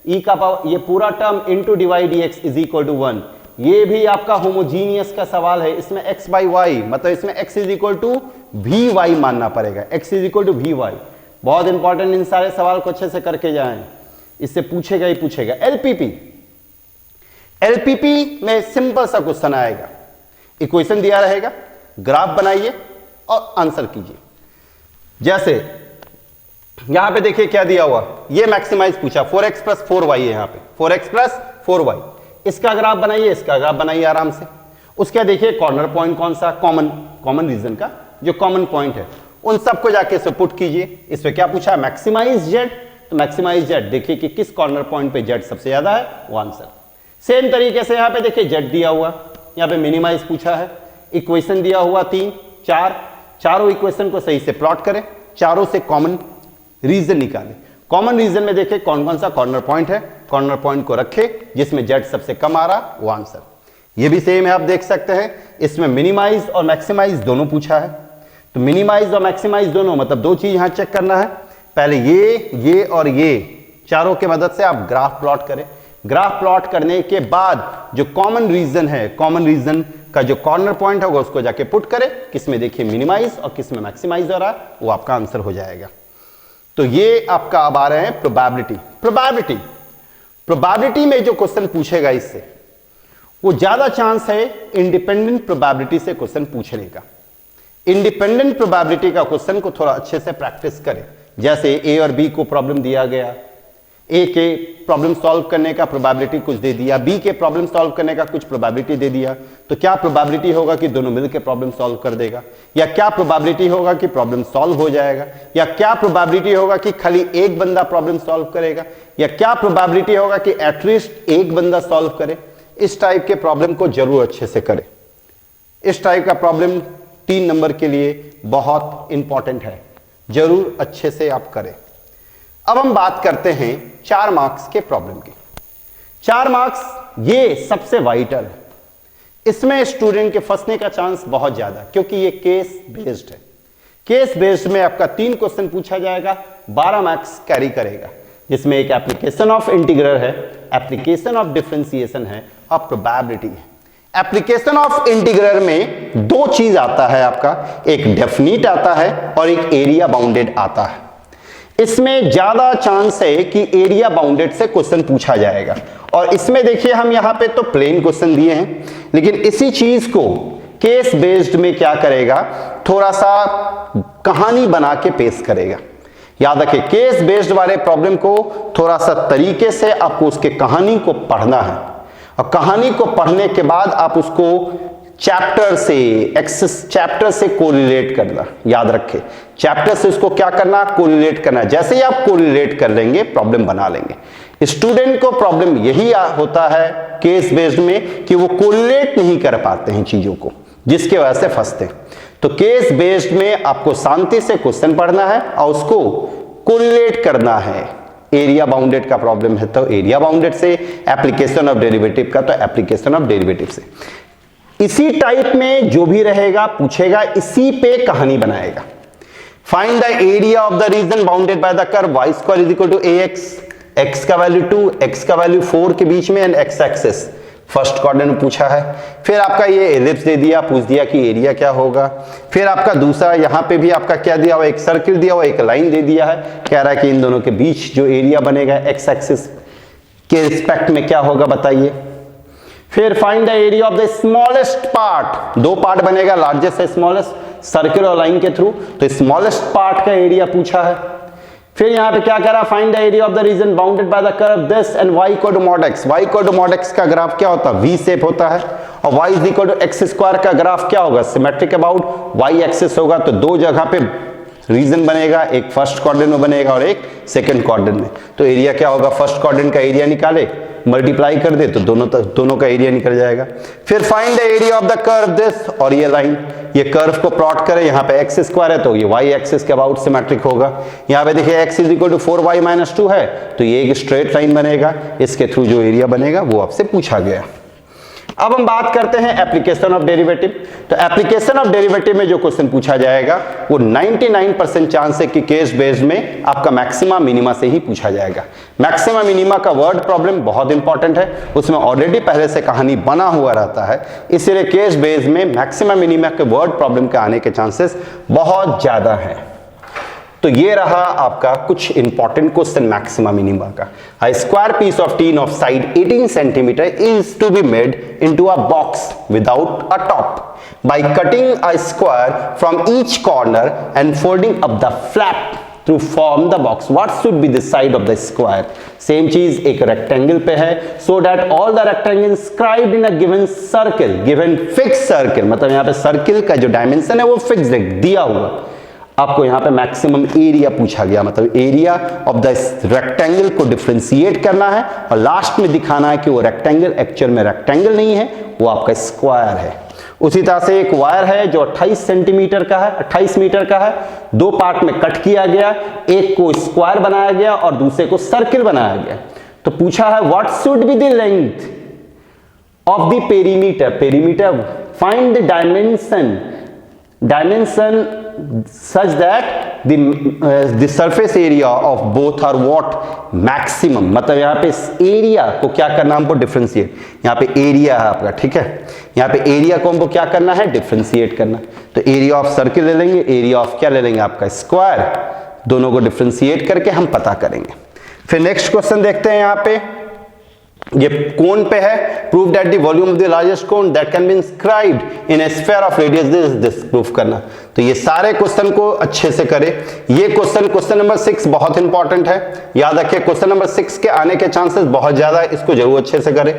e का पावर, ये पूरा टर्म इनटू dy/dx = 1। ये भी आपका होमोजीनियस का सवाल है, इसमें x/y, मतलब इसमें x = vy मानना पड़ेगा, x = vy। बहुत इंपॉर्टेंट, इन सारे सवाल को अच्छे से करके जाएं, इससे पूछेगा ही पूछेगा। एलपीपी में सिंपल सा क्वेश्चन आएगा, इक्वेशन दिया रहेगा, ग्राफ बनाइए और आंसर कीजिए। जैसे यहां पे देखिए क्या दिया हुआ, ये मैक्सिमाइज पूछा, 4x + 4y है, यहां पे 4x + 4y। इसका ग्राफ बनाइए, इसका ग्राफ बनाइए आराम से। उसके देखिए कॉर्नर पॉइंट कौन सा, कॉमन रीजन का जो कॉमन पॉइंट है, उन सबको जाके इसे पुट कीजिए। इस पे क्या पूछा, मैक्सिमाइज जेड, तो मैक्सिमाइज जेड देखिए कि किस कॉर्नर पॉइंट पे जेड सबसे ज्यादा है, वो आंसर। सेम तरीके से यहां पे देखिए जेड दिया हुआ, यहां पे मिनिमाइज पूछा है, इक्वेशन दिया हुआ 3, 4, चारों इक्वेशन को सही से प्लॉट करें, चारों से कॉमन रीजन निकालें। कॉमन रीजन में देखिए कौन कौन सा कॉर्नर पॉइंट है, कॉर्नर पॉइंट को रखे जिसमें जेड सबसे कम आ रहा, वो आंसर। ये भी सेम है, आप देख सकते हैं, इसमें मिनिमाइज और मैक्सिमाइज दोनों पूछा है। तो मिनिमाइज और मैक्सिमाइज दोनों, मतलब 2 चीज यहां चेक करना है। पहले ये और ये चारों के मदद से आप ग्राफ प्लॉट करें। ग्राफ प्लॉट करने के बाद जो कॉमन रीजन है, कॉमन रीजन का जो कॉर्नर पॉइंट होगा उसको जाके पुट करें, किसमें देखिए मिनिमाइज और किसमें मैक्सिमाइज हो रहा है, वो आपका आंसर हो जाएगा। तो ये आपका अब आ रहे हैं प्रोबेबिलिटी में जो क्वेश्चन पूछेगा इससे, वो ज्यादा चांस है इंडिपेंडेंट प्रोबेबिलिटी से क्वेश्चन पूछने का। इंडिपेंडेंट प्रोबेबिलिटी का क्वेश्चन को थोड़ा अच्छे से प्रैक्टिस करें। जैसे ए और बी को प्रॉब्लम दिया गया, ए के प्रॉब्लम सॉल्व करने का प्रोबेबिलिटी कुछ दे दिया, बी के प्रॉब्लम सॉल्व करने का कुछ प्रोबेबिलिटी दे दिया, तो क्या प्रोबेबिलिटी होगा कि दोनों मिलकर प्रॉब्लम सॉल्व कर देगा, या क्या प्रोबेबिलिटी होगा कि प्रॉब्लम सॉल्व हो जाएगा, या क्या प्रोबेबिलिटी होगा कि खाली एक बंदा प्रॉब्लम सॉल्व करेगा, या क्या प्रोबेबिलिटी होगा कि एटलीस्ट एक बंदा सॉल्व करे। इस टाइप के प्रॉब्लम को जरूर अच्छे से करें। इस टाइप का प्रॉब्लम 3 नंबर के लिए बहुत इंपॉर्टेंट है, जरूर अच्छे से आप करें। अब हम बात करते हैं 4 मार्क्स के प्रॉब्लम की। 4 मार्क्स ये सबसे वाइटल है, इसमें स्टूडेंट के फंसने का चांस बहुत ज्यादा, क्योंकि ये केस बेस्ड है। केस बेस्ड में आपका 3 क्वेश्चन पूछा जाएगा, 12 मार्क्स कैरी करेगा, जिसमें एक एप्लीकेशन ऑफ इंटीग्रल है, एप्लीकेशन ऑफ डिफरेंशिएशन है और प्रोबेबिलिटी है। एप्लीकेशन ऑफ इंटीग्रल में 2 चीज आता है आपका, एक डेफिनिट आता है और एक एरिया बाउंडेड आता है। इसमें ज्यादा चांस है कि एरिया बाउंडेड से क्वेश्चन पूछा जाएगा, और इसमें देखिए हम यहां पे तो प्लेन क्वेश्चन दिए हैं, लेकिन इसी चीज को केस बेस्ड में क्या करेगा, थोड़ा सा कहानी बना के पेश करेगा। याद रखें, केस बेस्ड वाले प्रॉब्लम को थोड़ा सा तरीके से आपको उसके कहानी को पढ़ना है, और कहानी को पढ़ने के बाद आप उसको चैप्टर से कोरिलेट करना। याद रखें, चैप्टर से उसको क्या करना, कोरिलेट करना। जैसे ही आप कोरिलेट कर लेंगे प्रॉब्लम बना लेंगे। स्टूडेंट को प्रॉब्लम यही होता है केस बेस्ड में कि वो कोरिलेट नहीं कर पाते हैं चीजों को, जिसकी वजह से फंसते हैं। तो केस बेस्ड में आपको शांति से क्वेश्चन पढ़ना है और उसको कोरिलेट करना है। एरिया बाउंडेड का प्रॉब्लम है तो एरिया बाउंडेड से, एप्लीकेशन ऑफ डेरिवेटिव का तो एप्लीकेशन ऑफ डेरिवेटिव से। इसी टाइप में जो भी रहेगा पूछेगा, इसी पे कहानी बनाएगा। Find the area of the region bounded by the curve y square is equal to ax, x का वैल्यू 2, x का वैल्यू 4 के बीच में and x axis first quadrant में पूछा है। फिर आपका ये एलिप्स दे दिया, पूछ दिया कि एरिया क्या होगा। फिर आपका दूसरा यहां पे भी आपका क्या दिया हुआ, एक सर्किल दिया हुआ, एक लाइन दे दिया है, कह रहा है कि इन दोनों के बीच जो एरिया बनेगा x एक्सिस के रिस्पेक्ट में क्या होगा बताइए। फिर find the area of the smallest part, दो पार्ट बनेगा, लार्जेस्ट से स्मॉलेस्ट, सर्किल और लाइन के थ्रू, तो स्मॉलेस्ट पार्ट का एरिया पूछा है। फिर यहां पे क्या कह रहा है, find the area of the region bounded by the curve this and y equal to mod x। y equal to mod x का ग्राफ क्या होता है, v शेप होता है, और y is equal to x square का graph क्या होगा, सिमेट्रिक अबाउट y एक्सिस होगा। तो दो जगह पे रीजन बनेगा, एक फर्स्ट क्वाड्रेंट में बनेगा और एक सेकंड क्वाड्रेंट में। तो एरिया क्या होगा, फर्स्ट क्वाड्रेंट का एरिया निकाले, मल्टीप्लाई कर दे तो दोनों का एरिया निकल जाएगा। फिर find the area of the curve this, और ये लाइन, ये कर्व को प्लॉट करें, यहाँ पे एक्स स्क्वायर है तो ये y एक्सिस के अबाउट सिमेट्रिक होगा। यहाँ पे देखिए x is equal to 4y minus 2 है तो ये एक स्ट्रेट लाइन बनेगा, इसके थ्रू जो एरिया बनेगा वो आपसे पूछा गया। अब हम बात करते हैं एप्लीकेशन ऑफ डेरिवेटिव। तो एप्लीकेशन ऑफ डेरिवेटिव में जो क्वेश्चन पूछा जाएगा वो 99% चांस है कि केस बेस्ड में आपका मैक्सिमा मिनिमा से ही पूछा जाएगा। मैक्सिमा मिनिमा का वर्ड प्रॉब्लम बहुत इंपॉर्टेंट है, उसमें ऑलरेडी पहले से कहानी बना हुआ रहता है, इसलिए केस बेस्ड में मैक्सिमा मिनिमा के वर्ड प्रॉब्लम के आने के चांसेस बहुत ज्यादा है। तो ये रहा आपका कुछ इंपॉर्टेंट क्वेश्चन मैक्सिमा मिनिमा का। A square piece of tin of side 18 cm is to be made into a box without a top by cutting a square from each corner and folding up the flap to form the box. What should be the side of the square? Same चीज एक rectangle पे है, so that all the rectangle inscribed in a given circle, given fixed circle, मतलब यहाँ पे circle का जो dimension है वो फिक्स दिया हुआ। आपको यहां पे मैक्सिमम एरिया पूछा गया, मतलब एरिया ऑफ द रेक्टेंगल को डिफरेंशिएट करना है और लास्ट में दिखाना है कि वो रेक्टेंगल एक्चुअल में रेक्टेंगल नहीं है, वो आपका स्क्वायर है। उसी तरह से एक वायर है जो 28 सेंटीमीटर का है, 28 मीटर का है, दो पार्ट में कट किया गया, एक को स्क्वायर बनाया गया और दूसरे को सर्किल बनाया गया। तो पूछा है what should be the length of the perimeter, perimeter find the dimension such that the surface area of both are what maximum, मतलब यहाँ पे एरिया को क्या करना हमको डिफरेंशिएट, यहाँ पे एरिया है आपका, ठीक है, यहाँ पे एरिया को हमको क्या करना है डिफरेंशिएट करना। तो एरिया ऑफ सर्किल ले लेंगे, एरिया ऑफ क्या ले लेंगे आपका स्क्वायर, दोनों को डिफरेंशिएट करके हम पता करेंगे। फिर नेक्स्ट क्वेश्चन देखते हैं, यहाँ पे ये कोन पे है, prove that the volume of the largest cone that can be inscribed in A sphere of radius this proof करना। तो ये सारे क्वेश्चन को अच्छे से करें। ये क्वेश्चन नंबर 6 बहुत इंपॉर्टेंट है, याद रखिए क्वेश्चन नंबर 6 के आने के चांसेस बहुत ज्यादा है, इसको जरूर अच्छे से करें।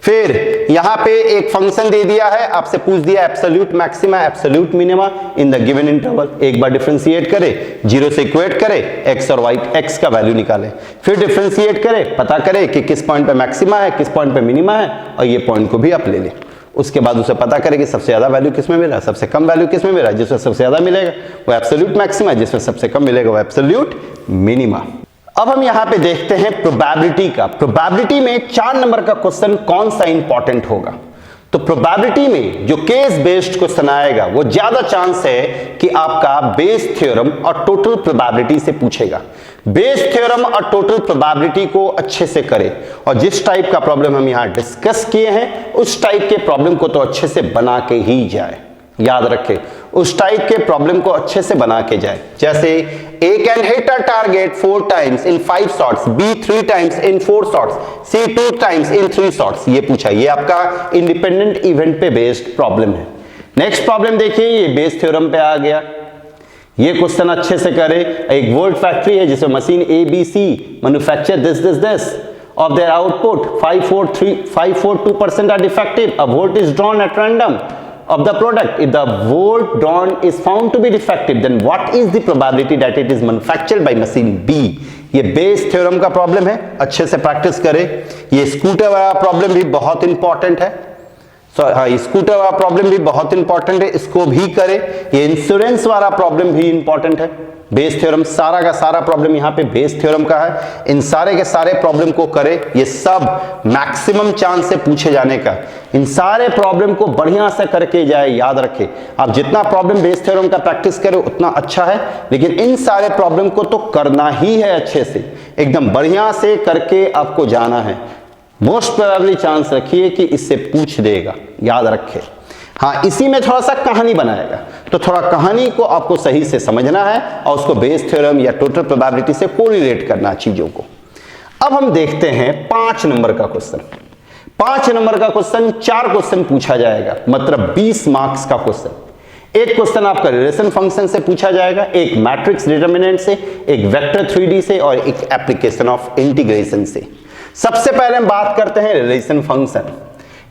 फिर यहां पे एक फंक्शन दे दिया है, आपसे पूछ दिया absolute maxima absolute minima in the given interval, एक बार डिफरेंशिएट करें, जीरो से इक्वेट करें, एक्स और वाई, एक्स का वैल्यू निकालें, फिर डिफरेंशिएट करें, पता करें कि किस पॉइंट पे मैक्सिमा है, किस पॉइंट पे मिनिमा है, और ये पॉइंट को भी आप ले लें। उसके बाद उसे पता करें कि सबसे ज्यादा वैल्यू किस में मिला, सबसे कम वैल्यू किस में मिला, जिसमें सबसे ज्यादा मिलेगा वो एब्सोल्यूट मैक्सिमा, जिसमें सबसे कम मिलेगा वो एब्सोल्यूट मिनिमा। अब हम यहां पे देखते हैं प्रोबेबिलिटी का। प्रोबेबिलिटी में 4 नंबर का क्वेश्चन कौन सा इंपॉर्टेंट होगा। तो प्रोबेबिलिटी में जो केस बेस्ड क्वेश्चन आएगा वो ज्यादा चांस है कि आपका बेस थ्योरम और टोटल प्रोबेबिलिटी से पूछेगा। बेस थ्योरम और टोटल प्रोबेबिलिटी को अच्छे से करें, और जिस टाइप का प्रॉब्लम हम यहां डिस्कस किए हैं उस टाइप के प्रॉब्लम को तो अच्छे से बना के ही जाए। याद रखें, उस टाइप के प्रॉब्लम को अच्छे से बना के जाए। जैसे A can hit a target 4 times in 5 shots, B 3 times in 4 shots, C 2 times in 3 shots। ये पूछा, ये आपका इंडिपेंडेंट इवेंट पे बेस्ड प्रॉब्लम है। नेक्स्ट प्रॉब्लम देखिए, ये बेस थ्योरम पे आ गया। ये क्वेश्चन अच्छे से करे। एक वोल्ट फैक्ट्री है जिसमें machine ABC manufacture this of their output 542% are defective. A volt is drawn at random of the product. If the volt drawn is found to be defective, then what is the probability that it is manufactured by machine B? ये Bayes theorem का problem है, अच्छे से practice करें। ये scooter वाला problem भी बहुत इंपॉर्टेंट है, हाँ स्कूटर वाला प्रॉब्लम भी बहुत इंपॉर्टेंट है, इसको भी करें। ये इंश्योरेंस वाला प्रॉब्लम भी इंपॉर्टेंट है। बेस थ्योरम, सारा का सारा प्रॉब्लम यहाँ पे बेस थ्योरम का है। इन सारे के सारे प्रॉब्लम को करें, ये सब मैक्सिमम चांस से पूछे जाने का। इन सारे प्रॉब्लम को बढ़िया से करके जाए, याद रखें। आप जितना प्रॉब्लम बेस थ्योरम का प्रैक्टिस करें उतना अच्छा है, लेकिन इन सारे प्रॉब्लम को तो करना ही है, अच्छे से एकदम बढ़िया से करके आपको जाना है। मोस्ट प्रोबेबली चांस रखिए कि इससे पूछ देगा, याद रखें। हाँ, इसी में थोड़ा सा कहानी बनाएगा, तो थोड़ा कहानी को आपको सही से समझना है और उसको बेस थ्योरम या टोटल प्रोबेबिलिटी से कोरिलेट करना चीजों को। अब हम देखते हैं 5 नंबर का क्वेश्चन। 5 नंबर का क्वेश्चन 4 क्वेश्चन पूछा जाएगा, मतलब 20 मार्क्स का क्वेश्चन। एक क्वेश्चन आपका रिलेशन फंक्शन से पूछा जाएगा, एक मैट्रिक्स डिटरमिनेंट से, एक वेक्टर 3D से और एक एप्लीकेशन ऑफ इंटीग्रेशन से। सबसे पहले हम बात करते हैं रिलेशन फंक्शन।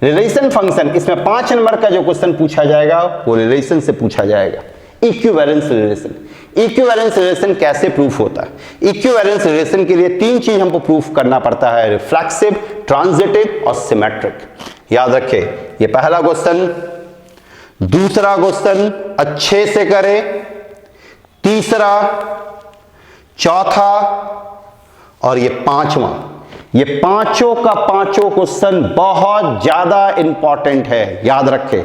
रिलेशन फंक्शन, इसमें 5 नंबर का जो क्वेश्चन पूछा जाएगा वो रिलेशन से पूछा जाएगा, इक्विवेलेंस रिलेशन। इक्विवेलेंस रिलेशन कैसे प्रूफ होता है? इक्विवेलेंस रिलेशन के लिए 3 चीज हमको प्रूफ करना पड़ता है, रिफ्लेक्सिव, ट्रांजिटिव और सिमेट्रिक। याद रखें, ये पहला क्वेश्चन, दूसरा क्वेश्चन अच्छे से करें, तीसरा, चौथा और ये 5वां। ये पांचों का पांचों क्वेश्चन बहुत ज्यादा इंपॉर्टेंट है, याद रखें।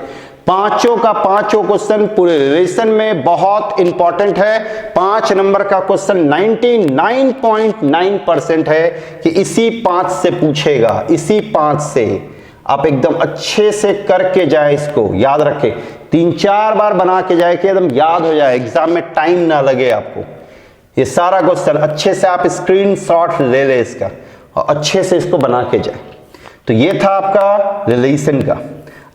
पांचों का पांचों क्वेश्चन पूरे रिलेशन में बहुत इंपॉर्टेंट है। 5 नंबर का क्वेश्चन 99.9% है कि इसी 5 से पूछेगा, इसी 5 से। आप एकदम अच्छे से करके जाए, इसको याद रखें। 3-4 बार बना के जाए कि एकदम याद हो जाए, एग्जाम में टाइम ना लगे आपको। ये सारा क्वेश्चन अच्छे से आप स्क्रीनशॉट ले ले इसका और अच्छे से इसको बना के जाए। तो ये था आपका रिलेशन का।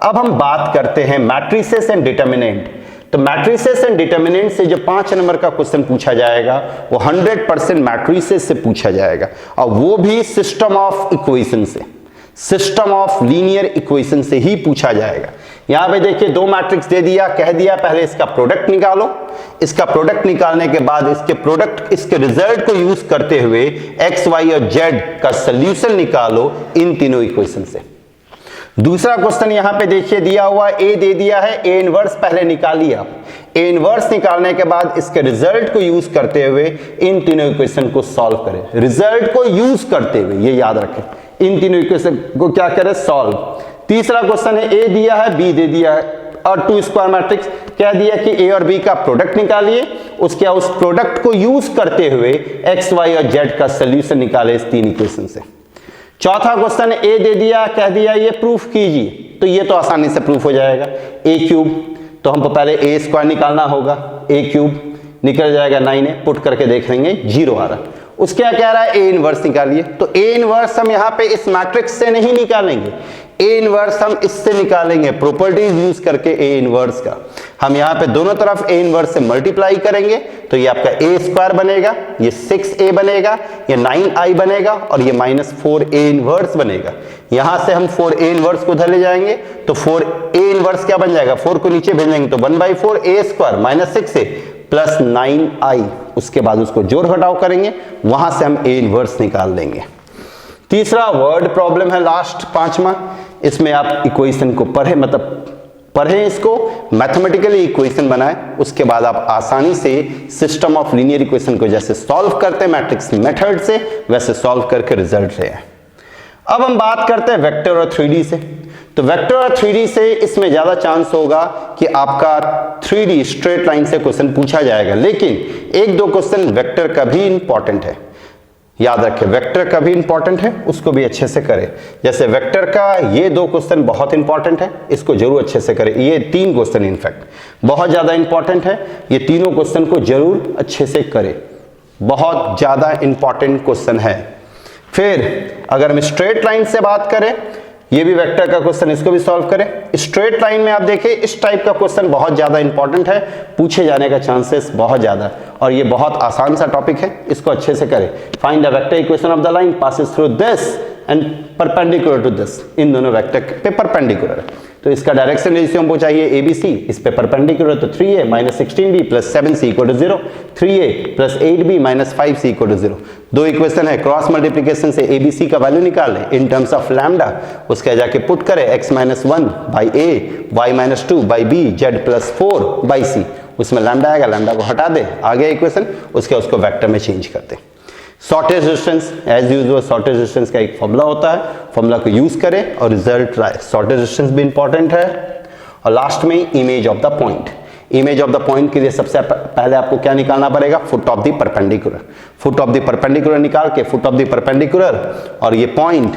अब हम बात करते हैं मैट्रिसेस एंड डिटरमिनेंट। तो मैट्रिसेस एंड डिटरमिनेंट से जो 5 नंबर का क्वेश्चन पूछा जाएगा वो 100% मैट्रिसेस से पूछा जाएगा, और वो भी सिस्टम ऑफ इक्वेशन से, सिस्टम ऑफ लीनियर इक्वेशन से ही पूछा जाएगा। यहां पे देखिए 2 मैट्रिक्स दे दिया, कह दिया पहले इसका प्रोडक्ट निकालो। इसका प्रोडक्ट निकालने के बाद इसके प्रोडक्ट, इसके रिजल्ट को यूज करते हुए एक्स, वाई और जेड का सोल्यूशन निकालो इन तीनों इक्वेशन से। दूसरा क्वेश्चन यहां पे देखिए दिया हुआ, ए दे दिया है, ए इनवर्स पहले निकालिए आप। ए इनवर्स निकालने के बाद इसके रिजल्ट को यूज करते हुए इन तीनों इक्वेशन को सॉल्व करें। रिजल्ट को यूज करते हुए, ये याद रखें, इन तीनों इक्वेशन को क्या करें, सॉल्व। तीसरा क्वेश्चन है, ए दिया है, बी दे दिया है और 2 स्क्वायर मैट्रिक्स, कह दिया कि ए और बी का प्रोडक्ट निकालिए, उसके उस प्रोडक्ट को यूज करते हुए एक्स, वाई और जेड का सोल्यूशन निकाले इस 3 इक्वेशन से। चौथा क्वेश्चन, ए दे दिया, कह दिया ये प्रूफ कीजिए, तो ये तो आसानी से प्रूफ हो जाएगा। ए क्यूब, तो हमको पहले ए स्क्वायर निकालना होगा, ए क्यूब निकल जाएगा 9, पुट करके देख लेंगे 0 आ रहा। उसके क्या कह रहा है, ए इनवर्स निकालिए। तो ए इनवर्स हम यहाँ पे इस मैट्रिक्स से नहीं निकालेंगे, ए इनवर्स हम इससे निकालेंगे, प्रॉपर्टीज यूज करके ए इनवर्स का। हम यहाँ पे दोनों तरफ ए इनवर्स से मल्टीप्लाई करेंगे, तो ये आपका ए स्क्वायर बनेगा, ये 6a बनेगा, ये 9i बनेगा और ये -4a इनवर्स बनेगा। यहां से हम 4a इनवर्स को उधर ले जाएंगे, तो 4a इनवर्स क्या बन जाएगा, 4 को नीचे भेजेंगे तो 1/4a square -6a plus 9i। उसके बाद उसको जोड़ घटाव करेंगे, वहां से हम ए इनवर्स निकाल देंगे। तीसरा वर्ड प्रॉब्लम है लास्ट 5वां। इसमें आप इक्वेशन को पढ़ें इसको, मैथमेटिकली इक्वेशन बनाएं, उसके बाद आप आसानी से सिस्टम ऑफ लीनियर इक्वेशन को जैसे सॉल्व करते हैं मैट्रिक्स मेथड से, वैसे सॉल्व करके रिजल्ट ले आए। अब हम बात करते हैं वेक्टर और 3D से। तो वेक्टर और 3D से इसमें ज्यादा चांस होगा कि आपका 3D स्ट्रेट लाइन से क्वेश्चन पूछा जाएगा, लेकिन 1-2 क्वेश्चन वेक्टर का भी इंपॉर्टेंट है। याद रखें, वेक्टर का भी इंपॉर्टेंट है, उसको भी अच्छे से करें। जैसे वेक्टर का ये 2 क्वेश्चन बहुत इंपॉर्टेंट है, इसको जरूर अच्छे से करें। ये 3 क्वेश्चन इनफैक्ट बहुत ज्यादा इंपॉर्टेंट है, ये तीनों क्वेश्चन को जरूर अच्छे से करें, बहुत ज्यादा इंपॉर्टेंट क्वेश्चन है। फिर अगर हम स्ट्रेट लाइन से बात करें ये भी वेक्टर का क्वेश्चन, इसको भी सॉल्व करें। स्ट्रेट लाइन में आप देखिए इस टाइप का क्वेश्चन बहुत ज्यादा इंपॉर्टेंट है, पूछे जाने का चांसेस बहुत ज्यादा, और ये बहुत आसान सा टॉपिक है, इसको अच्छे से करें। Find the vector equation of the line passes through this and perpendicular to this, इन दोनों वेक्टर पे परपेंडिकुलर है, तो इसका डायरेक्शन रेशियो हमको चाहिए ABC, इस पे परपेंडिकुलर, तो 3a minus 16b plus 7c equal to 0, 3a plus 8b minus 5c equal to 0। दो इक्वेशन है, क्रॉस मल्टीप्लिकेशन से ABC का वैल्यू निकालें इन टर्म्स ऑफ लैम्डा, उसके जाके पुट करें x minus 1 by a, y minus 2 by b, z plus 4 by c, उसमें lambda आएगा, लैम्डा को हटा दे, आ गया इक्वेशन, उसको वेक्टर में चेंज करते। Shortest distance, as usual shortest distance का एक फॉर्मूला होता है, फॉर्मूला को यूज करें और रिजल्ट लाए। शॉर्टेज डिस्टेंस भी इंपॉर्टेंट है। और लास्ट में image of the point, image of the point के लिए सबसे पहले आपको क्या निकालना पड़ेगा, foot of the perpendicular, foot of the perpendicular निकाल के फुट ऑफ द परपेंडिकुलर और ये पॉइंट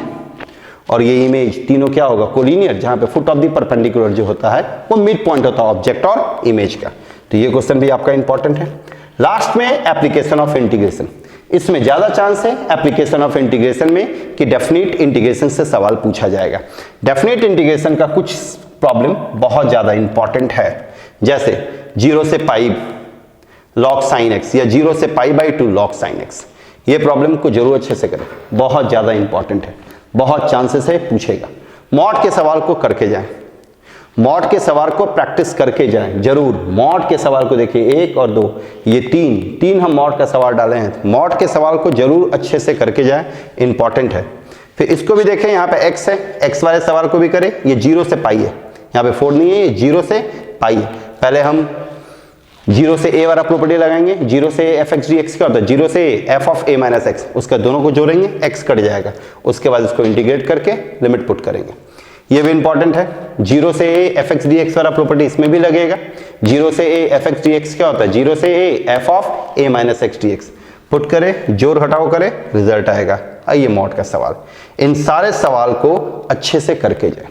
और ये इमेज तीनों क्या होगा, कोलिनियर, जहां पे फुट ऑफ द परपेंडिकुलर जो होता है वो मिड पॉइंट होता है ऑब्जेक्ट और इमेज का। तो ये क्वेश्चन भी आपका इंपॉर्टेंट है। लास्ट में एप्लीकेशन ऑफ इंटीग्रेशन, इसमें ज्यादा चांस है एप्लीकेशन ऑफ इंटीग्रेशन में कि डेफिनेट इंटीग्रेशन से सवाल पूछा जाएगा। डेफिनेट इंटीग्रेशन का कुछ प्रॉब्लम बहुत ज्यादा इंपॉर्टेंट है, जैसे 0 से पाई log sin x या 0 से पाई बाई 2 log sin x, ये प्रॉब्लम को जरूर अच्छे से करें, बहुत ज्यादा इंपॉर्टेंट है, बहुत चांसेस है पूछेगा। मॉड के सवाल को करके जाएं, मॉड के सवाल को प्रैक्टिस करके जाएं जरूर। मॉड के सवाल को देखिए 1 और 2, ये तीन हम मॉड का सवाल डाले हैं, मॉड के सवाल को जरूर अच्छे से करके जाएं, इंपॉर्टेंट है। फिर इसको भी देखें, यहाँ पे x है, x वाले सवाल को भी करें, ये 0 से पाई है, यहाँ पे 4 नहीं है, ये 0 से पाई है। पहले हम 0 से a वाला प्रॉपर्टी लगाएंगे, 0 से f x dx क्या होता है, 0 से f of a minus x, उसका दोनों को जोड़ेंगे, x कट जाएगा, उसके बाद इसको इंटीग्रेट करके लिमिट पुट करेंगे। ये भी इंपॉर्टेंट है, 0 से a f x dx वाला प्रॉपर्टी इसमें भी लगेगा। 0 से a f x dx क्या होता है, 0 से a f of a minus x dx, put करें, जोड़ घटाओ करें, रिजल्ट आएगा। आइए मॉड का सवाल, इन सारे सवाल को अच्छे से करके जाए।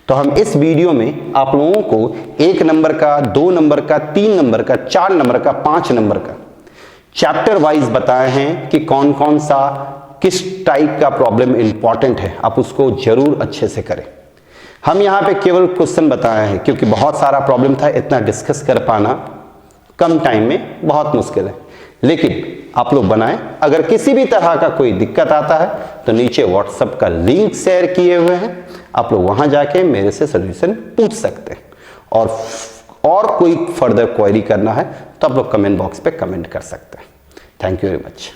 तो हम इस वीडियो में आप लोगों को 1 नंबर का, 2 नंबर का, 3 नंबर का, 4 नंबर का, 5 नंबर का चैप्टर वाइज बताए हैं कि कौन कौन सा किस टाइप का प्रॉब्लम इंपॉर्टेंट है, आप उसको जरूर अच्छे से करें। हम यहाँ पे केवल क्वेश्चन बताए हैं क्योंकि बहुत सारा प्रॉब्लम था, इतना डिस्कस कर पाना कम टाइम में बहुत मुश्किल है, लेकिन आप लोग बनाएं। अगर किसी भी तरह का कोई दिक्कत आता है तो नीचे व्हाट्सएप का लिंक शेयर किए हुए हैं, आप लोग वहां जाके मेरे से सॉल्यूशन पूछ सकते हैं। और कोई फर्दर क्वेरी करना है तो आप लोग कमेंट बॉक्स पे कमेंट कर सकते हैं। Thank you very much.